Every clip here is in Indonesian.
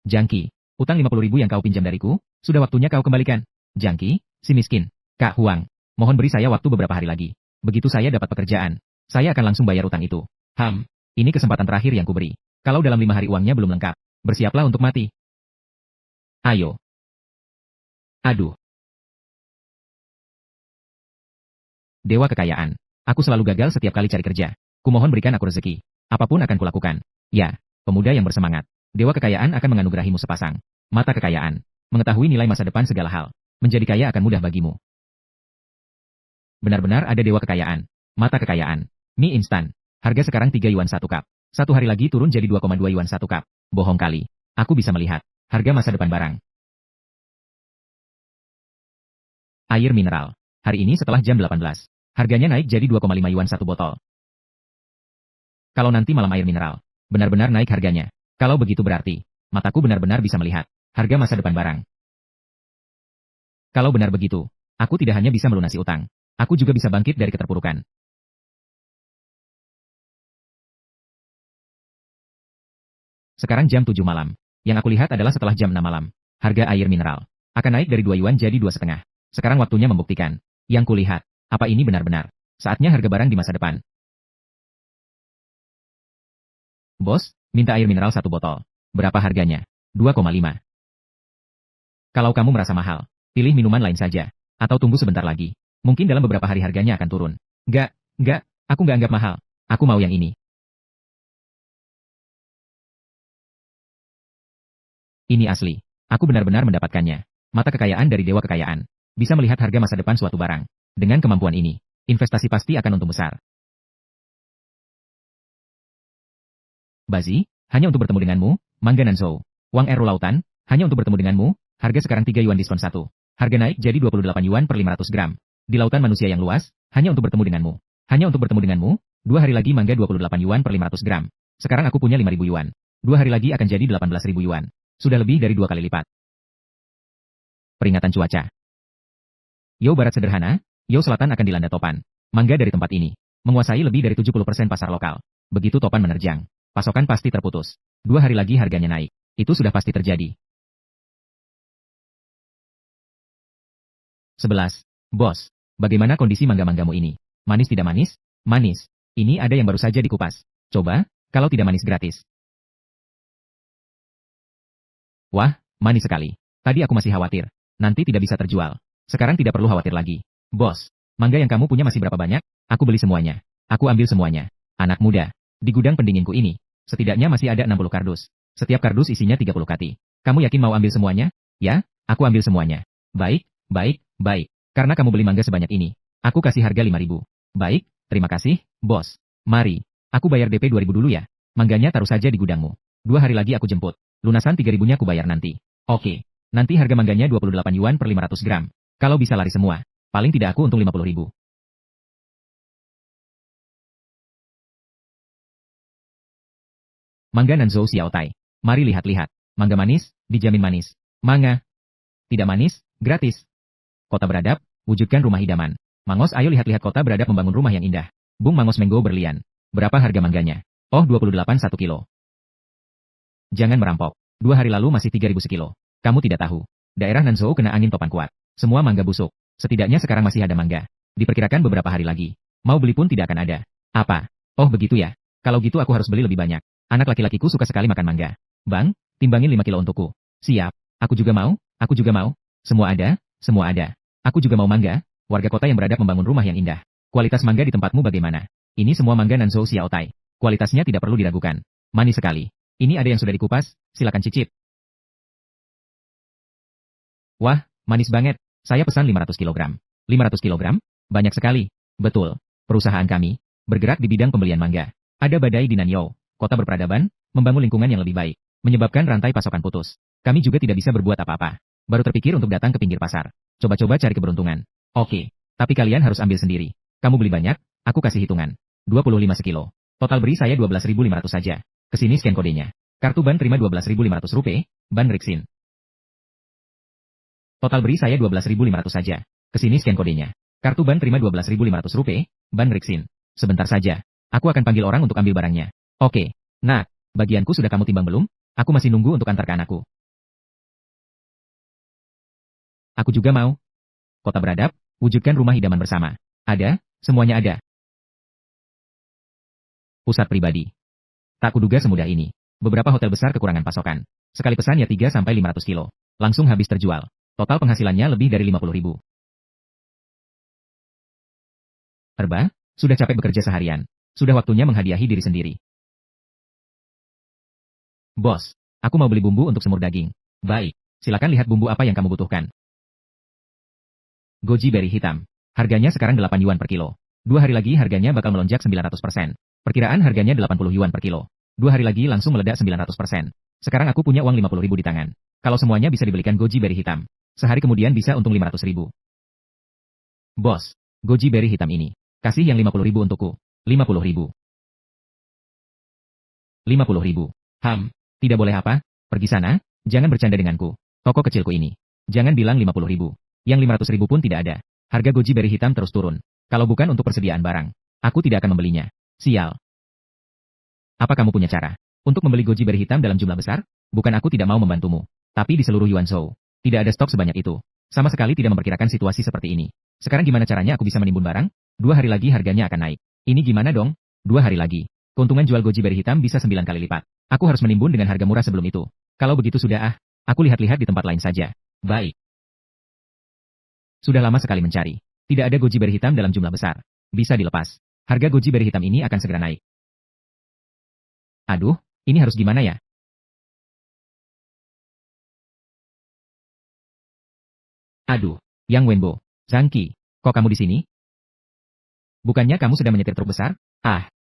Jangki, utang 50.000 yang kau pinjam dariku, sudah waktunya kau kembalikan. Jangki, si miskin. Kak Huang, mohon beri saya waktu beberapa hari lagi. Begitu saya dapat pekerjaan, saya akan langsung bayar utang itu. Ini kesempatan terakhir yang kuberi. Kalau dalam 5 hari uangnya belum lengkap, bersiaplah untuk mati. Ayo. Aduh. Dewa kekayaan. Aku selalu gagal setiap kali cari kerja. Kumohon berikan aku rezeki. Apapun akan kulakukan. Ya, pemuda yang bersemangat. Dewa kekayaan akan menganugerahimu sepasang mata kekayaan. Mengetahui nilai masa depan segala hal. Menjadi kaya akan mudah bagimu. Benar-benar ada dewa kekayaan. Mata kekayaan. Mie instan. Harga sekarang 3 yuan 1 cup. 1 hari lagi turun jadi 2,2 yuan 1 cup. Bohong kali. Aku bisa melihat harga masa depan barang. Air mineral. Hari ini setelah jam 18. Harganya naik jadi 2,5 yuan 1 botol. Kalau nanti malam air mineral benar-benar naik harganya. Kalau begitu berarti, mataku benar-benar bisa melihat harga masa depan barang. Kalau benar begitu, aku tidak hanya bisa melunasi utang, aku juga bisa bangkit dari keterpurukan. Sekarang jam 7 malam. Yang aku lihat adalah setelah jam 6 malam, harga air mineral akan naik dari 2 yuan jadi 2,5. Sekarang waktunya membuktikan. Yang kulihat, apa ini benar-benar saatnya harga barang di masa depan. Bos, minta air mineral 1 botol. Berapa harganya? 2,5. Kalau kamu merasa mahal, pilih minuman lain saja. Atau tunggu sebentar lagi. Mungkin dalam beberapa hari harganya akan turun. Enggak, aku nggak anggap mahal. Aku mau yang ini. Ini asli. Aku benar-benar mendapatkannya. Mata kekayaan dari dewa kekayaan. Bisa melihat harga masa depan suatu barang. Dengan kemampuan ini, investasi pasti akan untung besar. Bazi, hanya untuk bertemu denganmu, Mangga Nanzhou. Wang Eru Lautan, hanya untuk bertemu denganmu, harga sekarang 3 yuan diskon 1. Harga naik jadi 28 yuan per 500 gram. Di lautan manusia yang luas, hanya untuk bertemu denganmu. Hanya untuk bertemu denganmu, 2 hari lagi Mangga 28 yuan per 500 gram. Sekarang aku punya 5.000 yuan. 2 hari lagi akan jadi 18.000 yuan. Sudah lebih dari 2 kali lipat. Peringatan cuaca. Yo Barat sederhana, Yo Selatan akan dilanda topan. Mangga dari tempat ini menguasai lebih dari 70% pasar lokal. Begitu topan menerjang, pasokan pasti terputus. 2 hari lagi harganya naik. Itu sudah pasti terjadi. 11. Bos, bagaimana kondisi mangga-manggamu ini? Manis tidak manis? Manis. Ini ada yang baru saja dikupas. Coba, kalau tidak manis gratis. Wah, manis sekali. Tadi aku masih khawatir. Nanti tidak bisa terjual. Sekarang tidak perlu khawatir lagi. Bos, mangga yang kamu punya masih berapa banyak? Aku beli semuanya. Aku ambil semuanya. Anak muda, di gudang pendinginku ini, setidaknya masih ada 60 kardus. Setiap kardus isinya 30 kati. Kamu yakin mau ambil semuanya? Ya, aku ambil semuanya. Baik. Karena kamu beli mangga sebanyak ini, aku kasih harga 5.000. Baik, terima kasih, bos. Mari, aku bayar DP 2.000 dulu ya. Mangganya taruh saja di gudangmu. 2 hari lagi aku jemput. Lunasan 3.000-nya aku bayar nanti. Oke, nanti harga mangganya 28 yuan per 500 gram. Kalau bisa lari semua, paling tidak aku untung 50.000. Mangga Nanzhou Xiaotai. Mari lihat-lihat. Mangga manis, dijamin manis. Mangga tidak manis, gratis. Kota beradab, wujudkan rumah idaman. Mangos, ayo lihat-lihat kota beradab membangun rumah yang indah. Bung Mangos Mango berlian. Berapa harga mangganya? Oh, 28 1 kilo. Jangan merampok. 2 hari lalu masih 3.000 sekilo. Kamu tidak tahu. Daerah Nanzhou kena angin topan kuat. Semua mangga busuk. Setidaknya sekarang masih ada mangga. Diperkirakan beberapa hari lagi. Mau beli pun tidak akan ada. Apa? Oh begitu ya. Kalau gitu aku harus beli lebih banyak. Anak laki-lakiku suka sekali makan mangga. Bang, timbangin 5 kilo untukku. Siap. Aku juga mau. Semua ada. Aku juga mau mangga. Warga kota yang beradab membangun rumah yang indah. Kualitas mangga di tempatmu bagaimana? Ini semua mangga Nanzhou Xiaotai. Kualitasnya tidak perlu diragukan. Manis sekali. Ini ada yang sudah dikupas, silakan cicip. Wah, manis banget. Saya pesan 500 kilogram. 500 kilogram? Banyak sekali. Betul. Perusahaan kami bergerak di bidang pembelian mangga. Ada badai di Nanyou, kota berperadaban, membangun lingkungan yang lebih baik, menyebabkan rantai pasokan putus. Kami juga tidak bisa berbuat apa-apa. Baru terpikir untuk datang ke pinggir pasar. Coba-coba cari keberuntungan. Oke, tapi kalian harus ambil sendiri. Kamu beli banyak, aku kasih hitungan. 25 sekilo. Total beri saya 12.500 saja. Kesini scan kodenya. Kartu ban terima 12.500 rupiah, ban Rixin. Total beri saya 12.500 saja. Kesini scan kodenya. Kartu ban terima 12.500 rupiah, ban Rixin. Sebentar saja. Aku akan panggil orang untuk ambil barangnya. Oke. Nah, bagianku sudah kamu timbang belum? Aku masih nunggu untuk antar ke anakku. Aku juga mau. Kota beradab, wujudkan rumah idaman bersama. Ada, semuanya ada. Pusat pribadi. Tak kuduga semudah ini. Beberapa hotel besar kekurangan pasokan. Sekali pesan ya 3-500 kilo. Langsung habis terjual. Total penghasilannya lebih dari 50.000. Erba, sudah capek bekerja seharian. Sudah waktunya menghadiahi diri sendiri. Bos, aku mau beli bumbu untuk semur daging. Baik, silakan lihat bumbu apa yang kamu butuhkan. Goji berry hitam. Harganya sekarang 8 yuan per kilo. 2 hari lagi harganya bakal melonjak 900%. Perkiraan harganya 80 yuan per kilo. 2 hari lagi langsung meledak 900%. Sekarang aku punya uang 50.000 di tangan. Kalau semuanya bisa dibelikan goji berry hitam. Sehari kemudian bisa untung 500.000. Bos, goji berry hitam ini. Kasih yang 50.000 untukku. 50.000. 50.000. Tidak boleh apa? Pergi sana, jangan bercanda denganku. Toko kecilku ini. Jangan bilang 50.000. Yang 500.000 pun tidak ada. Harga goji berry hitam terus turun. Kalau bukan untuk persediaan barang, aku tidak akan membelinya. Sial. Apa kamu punya cara untuk membeli goji berry hitam dalam jumlah besar? Bukan aku tidak mau membantumu. Tapi di seluruh Yuanzhou, tidak ada stok sebanyak itu. Sama sekali tidak memperkirakan situasi seperti ini. Sekarang gimana caranya aku bisa menimbun barang? 2 hari lagi harganya akan naik. Ini gimana dong? 2 hari lagi. Keuntungan jual goji berry hitam bisa 9 kali lipat. Aku harus menimbun dengan harga murah sebelum itu. Kalau begitu sudah aku lihat-lihat di tempat lain saja. Baik. Sudah lama sekali mencari. Tidak ada goji berry hitam dalam jumlah besar. Bisa dilepas. Harga goji berry hitam ini akan segera naik. Aduh, ini harus gimana ya? Aduh, Yang Wenbo, Zhang Qi, kok kamu di sini? Bukannya kamu sedang menyetir truk besar?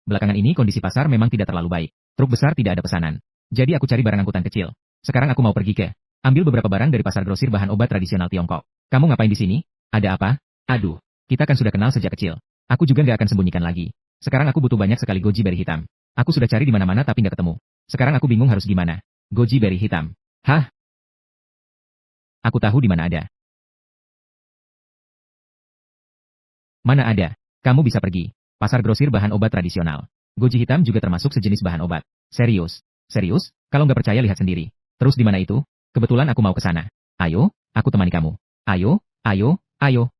Belakangan ini kondisi pasar memang tidak terlalu baik. Truk besar tidak ada pesanan. Jadi aku cari barang angkutan kecil. Sekarang aku mau pergi ke ambil beberapa barang dari pasar grosir bahan obat tradisional Tiongkok. Kamu ngapain di sini? Ada apa? Aduh, kita kan sudah kenal sejak kecil. Aku juga nggak akan sembunyikan lagi. Sekarang aku butuh banyak sekali goji berry hitam. Aku sudah cari di mana-mana tapi nggak ketemu. Sekarang aku bingung harus gimana. Goji berry hitam. Hah? Aku tahu di mana ada. Mana ada? Kamu bisa pergi. Pasar grosir bahan obat tradisional. Goji hitam juga termasuk sejenis bahan obat. Serius? Serius? Kalau nggak percaya lihat sendiri. Terus di mana itu? Kebetulan aku mau ke sana. Ayo, aku temani kamu. Ayo, ayo, ayo.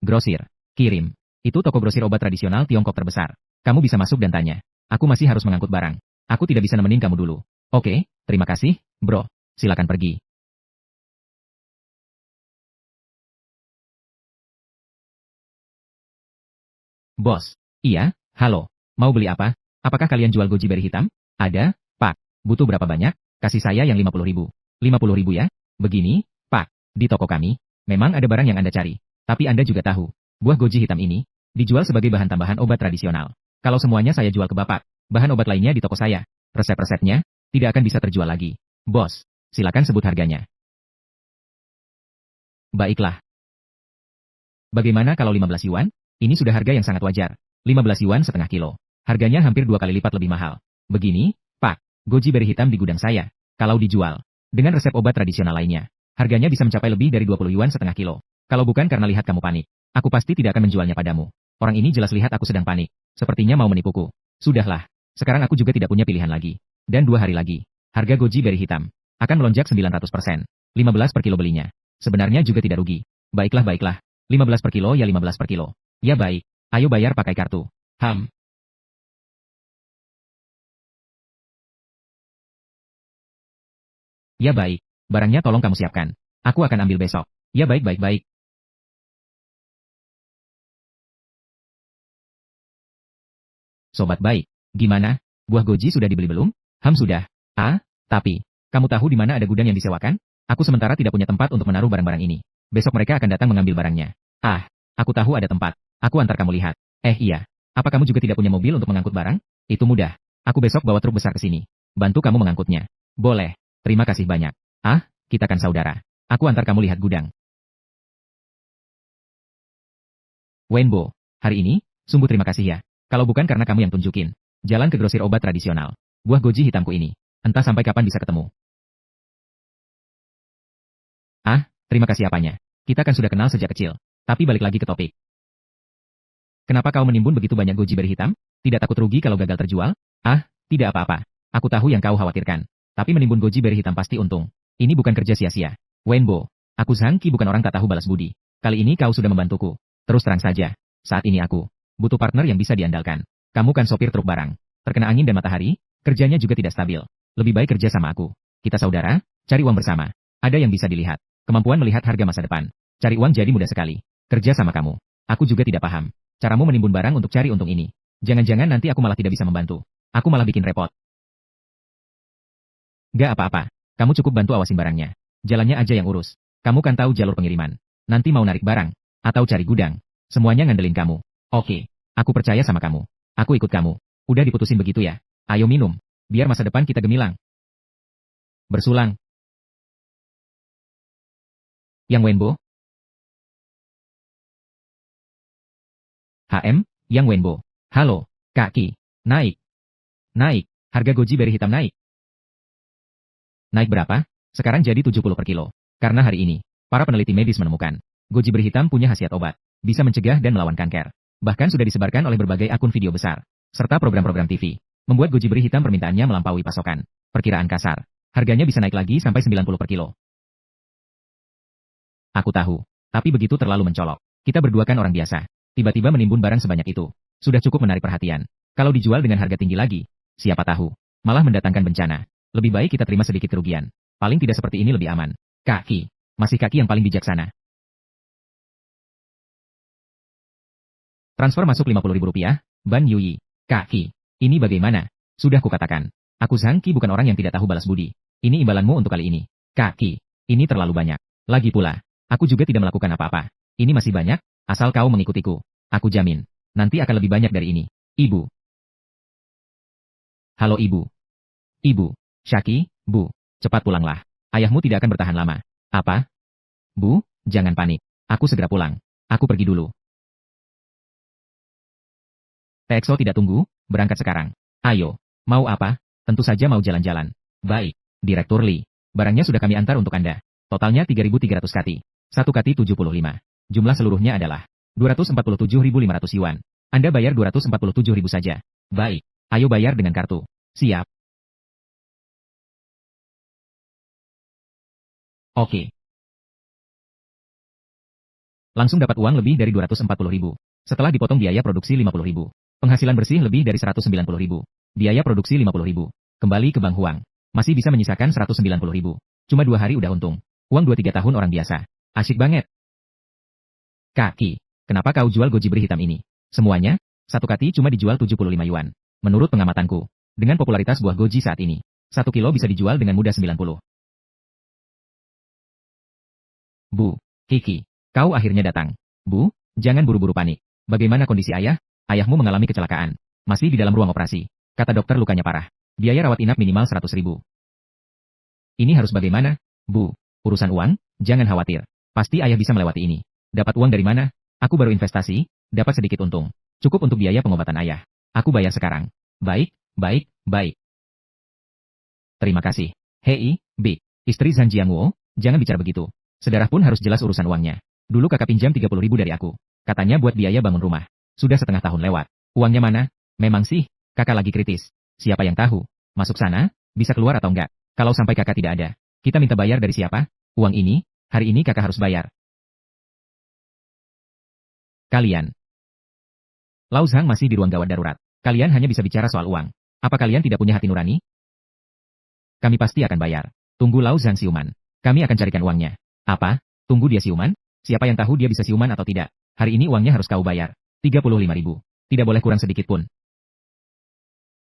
Grosir. Kirim. Itu toko grosir obat tradisional Tiongkok terbesar. Kamu bisa masuk dan tanya. Aku masih harus mengangkut barang. Aku tidak bisa nemenin kamu dulu. Oke, terima kasih, bro. Silakan pergi. Bos. Iya, halo. Mau beli apa? Apakah kalian jual goji berry hitam? Ada, Pak. Butuh berapa banyak? Kasih saya yang 50.000. 50.000 ya? Begini, Pak. Di toko kami, memang ada barang yang Anda cari. Tapi Anda juga tahu, buah goji hitam ini dijual sebagai bahan tambahan obat tradisional. Kalau semuanya saya jual ke Bapak, bahan obat lainnya di toko saya. Resep-resepnya tidak akan bisa terjual lagi. Bos, silakan sebut harganya. Baiklah. Bagaimana kalau 15 yuan? Ini sudah harga yang sangat wajar. 15 yuan setengah kilo. Harganya hampir 2 kali lipat lebih mahal. Begini, Pak, goji berry hitam di gudang saya. Kalau dijual, dengan resep obat tradisional lainnya, harganya bisa mencapai lebih dari 20 yuan setengah kilo. Kalau bukan karena lihat kamu panik, aku pasti tidak akan menjualnya padamu. Orang ini jelas lihat aku sedang panik. Sepertinya mau menipuku. Sudahlah, sekarang aku juga tidak punya pilihan lagi. Dan 2 hari lagi, harga goji berry hitam akan melonjak 900%. 15 per kilo belinya. Sebenarnya juga tidak rugi. Baiklah, baiklah. 15 per kilo ya 15 per kilo. Ya baik, ayo bayar pakai kartu. Ya baik, barangnya tolong kamu siapkan. Aku akan ambil besok. Ya baik, baik, baik. Sobat baik, gimana? Buah goji sudah dibeli belum? Sudah. Tapi, kamu tahu di mana ada gudang yang disewakan? Aku sementara tidak punya tempat untuk menaruh barang-barang ini. Besok mereka akan datang mengambil barangnya. Aku tahu ada tempat. Aku antar kamu lihat. Iya. Apa kamu juga tidak punya mobil untuk mengangkut barang? Itu mudah. Aku besok bawa truk besar ke sini. Bantu kamu mengangkutnya. Boleh. Terima kasih banyak. Kita kan saudara. Aku antar kamu lihat gudang. Wenbo, hari ini, sungguh terima kasih ya. Kalau bukan karena kamu yang tunjukin. Jalan ke grosir obat tradisional. Buah goji hitamku ini. Entah sampai kapan bisa ketemu. Terima kasih apanya. Kita kan sudah kenal sejak kecil. Tapi balik lagi ke topik. Kenapa kau menimbun begitu banyak goji berry hitam? Tidak takut rugi kalau gagal terjual? Ah, tidak apa-apa. Aku tahu yang kau khawatirkan. Tapi menimbun goji beri hitam pasti untung. Ini bukan kerja sia-sia. Wenbo, aku Zhang Qi bukan orang tak tahu balas budi. Kali ini kau sudah membantuku. Terus terang saja. Saat ini aku butuh partner yang bisa diandalkan. Kamu kan sopir truk barang. Terkena angin dan matahari, kerjanya juga tidak stabil. Lebih baik kerja sama aku. Kita saudara, cari uang bersama. Ada yang bisa dilihat. Kemampuan melihat harga masa depan. Cari uang jadi mudah sekali. Kerja sama kamu. Aku juga tidak paham. Caramu menimbun barang untuk cari untung ini. Jangan-jangan nanti aku malah tidak bisa membantu. Aku malah bikin repot. Gak apa-apa. Kamu cukup bantu awasin barangnya. Jalannya aja yang urus. Kamu kan tahu jalur pengiriman. Nanti mau narik barang. Atau cari gudang. Semuanya ngandelin kamu. Oke. Aku percaya sama kamu. Aku ikut kamu. Udah diputusin begitu ya? Ayo minum. Biar masa depan kita gemilang. Bersulang. Yang Wenbo? Yang Wenbo. Halo, Kak Ki. Naik. Naik. Harga goji beri hitam naik. Naik berapa? Sekarang jadi 70 per kilo. Karena hari ini, para peneliti medis menemukan, goji beri hitam punya khasiat obat. Bisa mencegah dan melawan kanker. Bahkan sudah disebarkan oleh berbagai akun video besar. Serta program-program TV. Membuat goji beri hitam permintaannya melampaui pasokan. Perkiraan kasar. Harganya bisa naik lagi sampai 90 per kilo. Aku tahu. Tapi begitu terlalu mencolok. Kita berdua kan orang biasa. Tiba-tiba menimbun barang sebanyak itu. Sudah cukup menarik perhatian. Kalau dijual dengan harga tinggi lagi, siapa tahu. Malah mendatangkan bencana. Lebih baik kita terima sedikit kerugian. Paling tidak seperti ini lebih aman. Kaki. Masih kaki yang paling bijaksana. Transfer masuk 50.000 rupiah, Ban Yuyi. Kaki. Ini bagaimana? Sudah kukatakan. Aku Zhang Qi bukan orang yang tidak tahu balas budi. Ini imbalanmu untuk kali ini. Kaki. Ini terlalu banyak. Lagi pula, aku juga tidak melakukan apa-apa. Ini masih banyak, asal kau mengikutiku. Aku jamin. Nanti akan lebih banyak dari ini. Ibu. Halo ibu. Ibu. Shaki, Bu. Cepat pulanglah. Ayahmu tidak akan bertahan lama. Apa? Bu, jangan panik. Aku segera pulang. Aku pergi dulu. TXO tidak tunggu, berangkat sekarang. Ayo. Mau apa? Tentu saja mau jalan-jalan. Baik. Direktur Lee. Barangnya sudah kami antar untuk Anda. Totalnya 3.300 kati. 1 kati 75. Jumlah seluruhnya adalah 247.500 yuan. Anda bayar 247.000 saja. Baik. Ayo bayar dengan kartu. Siap. Oke. Langsung dapat uang lebih dari 240.000. Setelah dipotong biaya produksi 50.000. Penghasilan bersih lebih dari 190.000. Biaya produksi 50.000. Kembali ke Bang Huang. Masih bisa menyisakan 190.000. Cuma 2 hari udah untung. Uang 2-3 tahun orang biasa. Asyik banget. Kaki. Kenapa kau jual goji beri hitam ini? Semuanya? 1 kati cuma dijual 75 yuan. Menurut pengamatanku. Dengan popularitas buah goji saat ini. 1 kilo bisa dijual dengan mudah 90. Bu. Kiki. Kau akhirnya datang. Bu, jangan buru-buru panik. Bagaimana kondisi ayah? Ayahmu mengalami kecelakaan. Masih di dalam ruang operasi. Kata dokter lukanya parah. Biaya rawat inap minimal 100.000. Ini harus bagaimana? Bu, urusan uang, jangan khawatir. Pasti ayah bisa melewati ini. Dapat uang dari mana? Aku baru investasi, dapat sedikit untung. Cukup untuk biaya pengobatan ayah. Aku bayar sekarang. Baik, baik, baik. Terima kasih. Hei, B. Istri Zhan Jiangwo, jangan bicara begitu. Sedarah pun harus jelas urusan uangnya. Dulu kakak pinjam 30.000 dari aku. Katanya buat biaya bangun rumah. Sudah setengah tahun lewat. Uangnya mana? Memang sih, kakak lagi kritis. Siapa yang tahu? Masuk sana, bisa keluar atau enggak? Kalau sampai kakak tidak ada, kita minta bayar dari siapa? Uang ini, hari ini kakak harus bayar. Kalian. Lau Zhang masih di ruang gawat darurat. Kalian hanya bisa bicara soal uang. Apa kalian tidak punya hati nurani? Kami pasti akan bayar. Tunggu Lau Zhang siuman. Kami akan carikan uangnya. Apa? Tunggu dia siuman? Siapa yang tahu dia bisa siuman atau tidak? Hari ini uangnya harus kau bayar. 35.000. Tidak boleh kurang sedikit pun.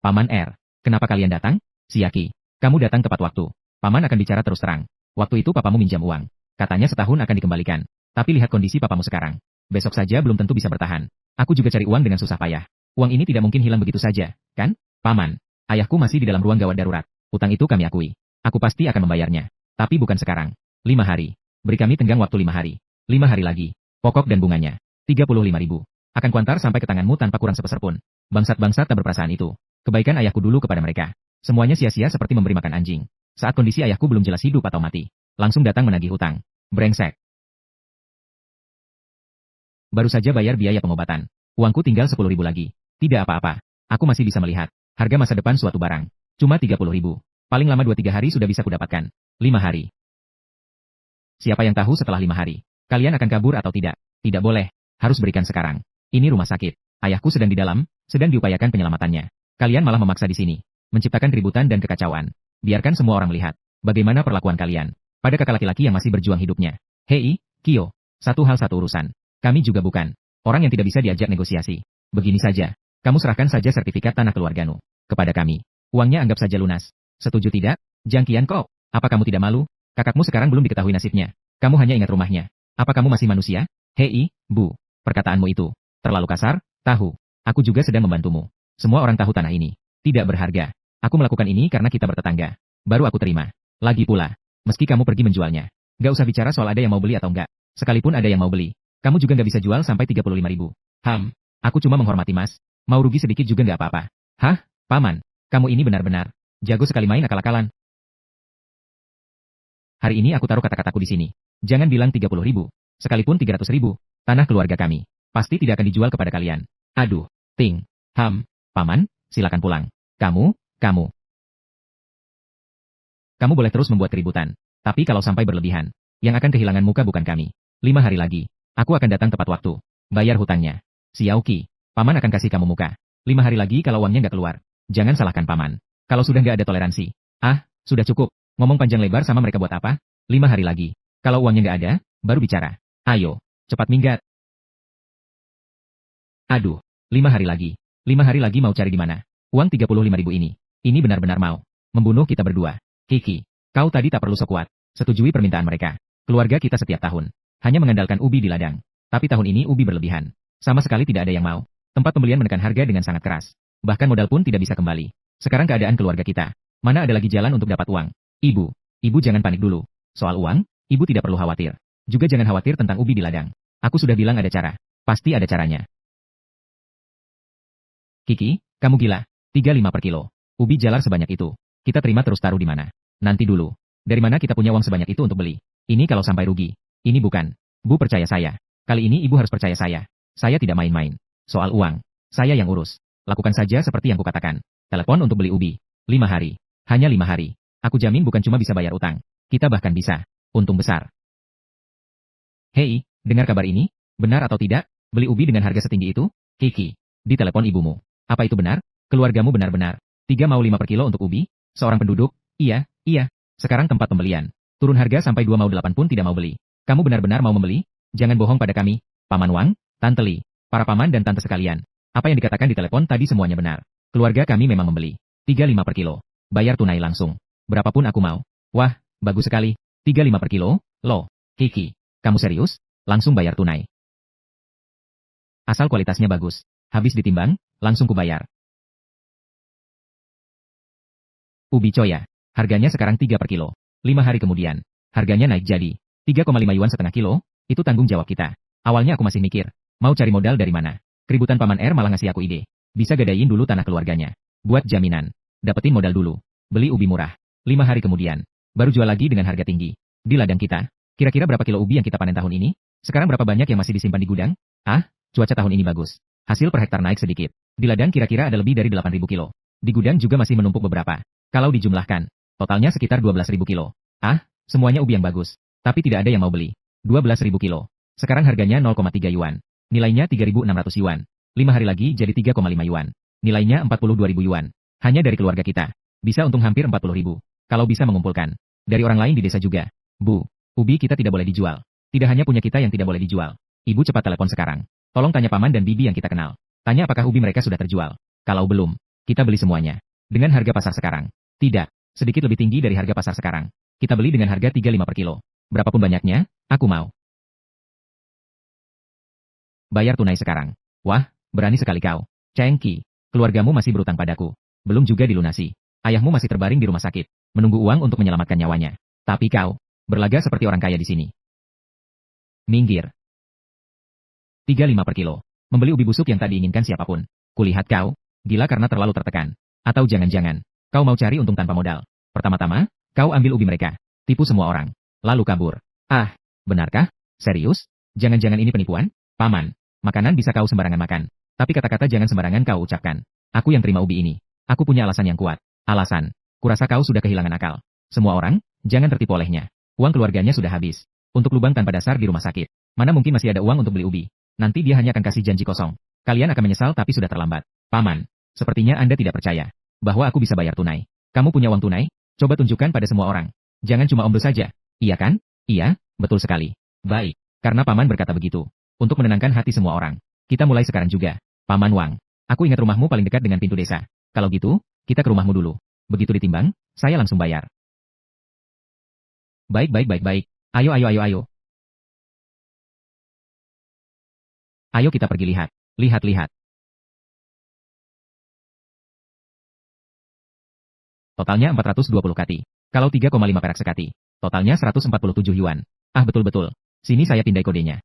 Paman R. Kenapa kalian datang? Siaki. Kamu datang tepat waktu. Paman akan bicara terus terang. Waktu itu papamu minjam uang. Katanya setahun akan dikembalikan. Tapi lihat kondisi papamu sekarang. Besok saja belum tentu bisa bertahan. Aku juga cari uang dengan susah payah. Uang ini tidak mungkin hilang begitu saja, kan? Paman. Ayahku masih di dalam ruang gawat darurat. Utang itu kami akui. Aku pasti akan membayarnya. Tapi bukan sekarang. 5 hari. Beri kami tenggang waktu 5 hari. 5 hari lagi. Pokok dan bunganya. 35.000. Akan kuantar sampai ke tanganmu tanpa kurang sepeser pun. Bangsat-bangsat tak berperasaan itu. Kebaikan ayahku dulu kepada mereka. Semuanya sia-sia seperti memberi makan anjing. Saat kondisi ayahku belum jelas hidup atau mati. Langsung datang menagih hutang. Brengsek. Baru saja bayar biaya pengobatan. Uangku tinggal 10.000 lagi. Tidak apa-apa. Aku masih bisa melihat. Harga masa depan suatu barang. Cuma 30.000. Paling lama 2-3 hari sudah bisa kudapatkan. 5 hari. Siapa yang tahu setelah 5 hari? Kalian akan kabur atau tidak? Tidak boleh. Harus berikan sekarang. Ini rumah sakit. Ayahku sedang di dalam, sedang diupayakan penyelamatannya. Kalian malah memaksa di sini. Menciptakan keributan dan kekacauan. Biarkan semua orang melihat. Bagaimana perlakuan kalian pada kakak laki-laki yang masih berjuang hidupnya. Hei, Kyo. Satu hal satu urusan. Kami juga bukan orang yang tidak bisa diajak negosiasi. Begini saja. Kamu serahkan saja sertifikat tanah keluargamu kepada kami. Uangnya anggap saja lunas. Setuju tidak? Jang Qianko, apa kamu tidak malu? Kakakmu sekarang belum diketahui nasibnya. Kamu hanya ingat rumahnya. Apa kamu masih manusia? Hei, Bu. Perkataanmu itu terlalu kasar. Tahu. Aku juga sedang membantumu. Semua orang tahu tanah ini tidak berharga. Aku melakukan ini karena kita bertetangga. Baru aku terima. Lagi pula, meski kamu pergi menjualnya. Gak usah bicara soal ada yang mau beli atau enggak. Sekalipun ada yang mau beli, kamu juga gak bisa jual sampai 35.000. Aku cuma menghormati Mas. Mau rugi sedikit juga gak apa-apa. Hah? Paman, kamu ini benar-benar jago sekali main akal-akalan. Hari ini aku taruh kata-kataku di sini. Jangan bilang 30.000. Sekalipun 300.000, tanah keluarga kami pasti tidak akan dijual kepada kalian. Aduh, Ting. Paman, silakan pulang. Kamu boleh terus membuat keributan. Tapi kalau sampai berlebihan, yang akan kehilangan muka bukan kami. 5 hari lagi, aku akan datang tepat waktu. Bayar hutangnya. Xiaoqi, Paman akan kasih kamu muka. 5 hari lagi kalau uangnya nggak keluar. Jangan salahkan Paman. Kalau sudah nggak ada toleransi. Sudah cukup. Ngomong panjang lebar sama mereka buat apa? 5 hari lagi. Kalau uangnya nggak ada, baru bicara. Ayo, cepat minggat. Aduh, 5 hari lagi. 5 hari lagi mau cari di mana? Uang 35.000 ini. Ini benar-benar mau membunuh kita berdua. Kiki, kau tadi tak perlu sekuat. Setujui permintaan mereka. Keluarga kita setiap tahun hanya mengandalkan ubi di ladang. Tapi tahun ini ubi berlebihan. Sama sekali tidak ada yang mau. Tempat pembelian menekan harga dengan sangat keras. Bahkan modal pun tidak bisa kembali. Sekarang keadaan keluarga kita. Mana ada lagi jalan untuk dapat uang? Ibu jangan panik dulu. Soal uang, ibu tidak perlu khawatir. Juga jangan khawatir tentang ubi di ladang. Aku sudah bilang ada cara. Pasti ada caranya. Kiki, kamu gila. 35 per kilo. Ubi jalar sebanyak itu. Kita terima terus taruh di mana? Nanti dulu. Dari mana kita punya uang sebanyak itu untuk beli? Ini kalau sampai rugi. Ini bukan. Bu percaya saya. Kali ini ibu harus percaya saya. Saya tidak main-main. Soal uang, saya yang urus. Lakukan saja seperti yang kukatakan. Telepon untuk beli ubi. 5 hari. Hanya 5 hari. Aku jamin bukan cuma bisa bayar utang. Kita bahkan bisa untung besar. Hei, dengar kabar ini? Benar atau tidak? Beli ubi dengan harga setinggi itu? Kiki, ditelepon ibumu. Apa itu benar? Keluargamu benar-benar 3,5 per kilo untuk ubi? Seorang penduduk? Iya. Sekarang tempat pembelian. Turun harga sampai 2,8 pun tidak mau beli. Kamu benar-benar mau membeli? Jangan bohong pada kami. Paman Wang, Tante Li, para paman dan tante sekalian. Apa yang dikatakan di telepon tadi semuanya benar. Keluarga kami memang membeli 35 per kilo. Bayar tunai langsung. Berapapun aku mau. Wah, bagus sekali. 35 per kilo? Loh, Kiki, kamu serius? Langsung bayar tunai. Asal kualitasnya bagus. Habis ditimbang, langsung kubayar. Ubi coya. Harganya sekarang 3 per kilo. 5 hari kemudian, harganya naik jadi 3,5 yuan setengah kilo. Itu tanggung jawab kita. Awalnya aku masih mikir, mau cari modal dari mana. Keributan Paman R malah ngasih aku ide. Bisa gadain dulu tanah keluarganya. Buat jaminan. Dapetin modal dulu. Beli ubi murah. 5 hari kemudian, baru jual lagi dengan harga tinggi. Di ladang kita, kira-kira berapa kilo ubi yang kita panen tahun ini? Sekarang berapa banyak yang masih disimpan di gudang? Cuaca tahun ini bagus. Hasil per hektar naik sedikit. Di ladang kira-kira ada lebih dari 8.000 kilo. Di gudang juga masih menumpuk beberapa. Kalau dijumlahkan, totalnya sekitar 12.000 kilo. Semuanya ubi yang bagus. Tapi tidak ada yang mau beli. 12.000 kilo. Sekarang harganya 0,3 yuan. Nilainya 3.600 yuan. 5 hari lagi jadi 3,5 yuan. Nilainya 42.000 yuan. Hanya dari keluarga kita. Bisa untung hampir 40.000. Kalau bisa mengumpulkan. Dari orang lain di desa juga. Bu, ubi kita tidak boleh dijual. Tidak hanya punya kita yang tidak boleh dijual. Ibu cepat telepon sekarang. Tolong tanya paman dan bibi yang kita kenal. Tanya apakah ubi mereka sudah terjual. Kalau belum, kita beli semuanya. Dengan harga pasar sekarang. Tidak, sedikit lebih tinggi dari harga pasar sekarang. Kita beli dengan harga 35 per kilo. Berapapun banyaknya, aku mau. Bayar tunai sekarang. Wah, berani sekali kau. Chengki, keluargamu masih berutang padaku. Belum juga dilunasi. Ayahmu masih terbaring di rumah sakit, menunggu uang untuk menyelamatkan nyawanya. Tapi kau, berlaga seperti orang kaya di sini. Minggir. 35 per kilo. Membeli ubi busuk yang tak diinginkan siapapun. Kulihat kau, gila karena terlalu tertekan. Atau jangan-jangan, kau mau cari untung tanpa modal. Pertama-tama, kau ambil ubi mereka. Tipu semua orang. Lalu kabur. Benarkah? Serius? Jangan-jangan ini penipuan? Paman, makanan bisa kau sembarangan makan. Tapi kata-kata jangan sembarangan kau ucapkan. Aku yang terima ubi ini. Aku punya alasan yang kuat. Alasan. Kurasa kau sudah kehilangan akal. Semua orang, jangan tertipu olehnya. Uang keluarganya sudah habis. Untuk lubang tanpa dasar di rumah sakit. Mana mungkin masih ada uang untuk beli ubi. Nanti dia hanya akan kasih janji kosong. Kalian akan menyesal tapi sudah terlambat. Paman, sepertinya Anda tidak percaya bahwa aku bisa bayar tunai. Kamu punya uang tunai? Coba tunjukkan pada semua orang. Jangan cuma Om Do saja. Iya kan? Iya, betul sekali. Baik, karena Paman berkata begitu. Untuk menenangkan hati semua orang. Kita mulai sekarang juga. Paman Wang, aku ingat rumahmu paling dekat dengan pintu desa. Kalau gitu, kita ke rumahmu dulu. Begitu ditimbang, saya langsung bayar. Baik. Ayo. Ayo kita pergi lihat. Lihat. Totalnya 420 kati. Kalau 3,5 perak sekati. Totalnya 147 yuan. Ah betul. Sini saya pindai kodenya.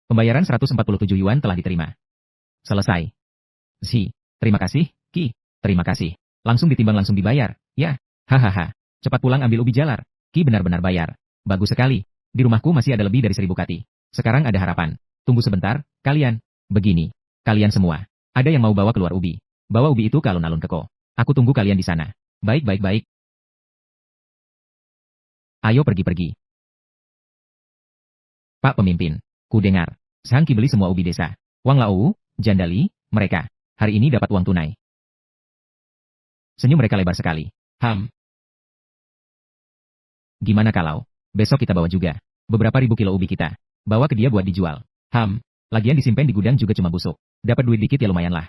Pembayaran 147 yuan telah diterima. Selesai. Terima kasih, Ki. Terima kasih. Langsung ditimbang langsung dibayar. Ya. Hahaha. Cepat pulang ambil ubi jalar. Ki benar-benar bayar. Bagus sekali. Di rumahku masih ada lebih dari 1000 kati. Sekarang ada harapan. Tunggu sebentar, kalian. Begini. Kalian semua. Ada yang mau bawa keluar ubi. Bawa ubi itu ke alun-alun Keko. Aku tunggu kalian di sana. Baik. Ayo pergi. Pak Pemimpin. Ku dengar. Sang Ki beli semua ubi desa. Wang Lau, Jandali, mereka. Hari ini dapat uang tunai. Senyum mereka lebar sekali. Gimana kalau besok kita bawa juga beberapa ribu kilo ubi kita. Bawa ke dia buat dijual. Lagian disimpan di gudang juga cuma busuk. Dapat duit dikit ya lumayan lah.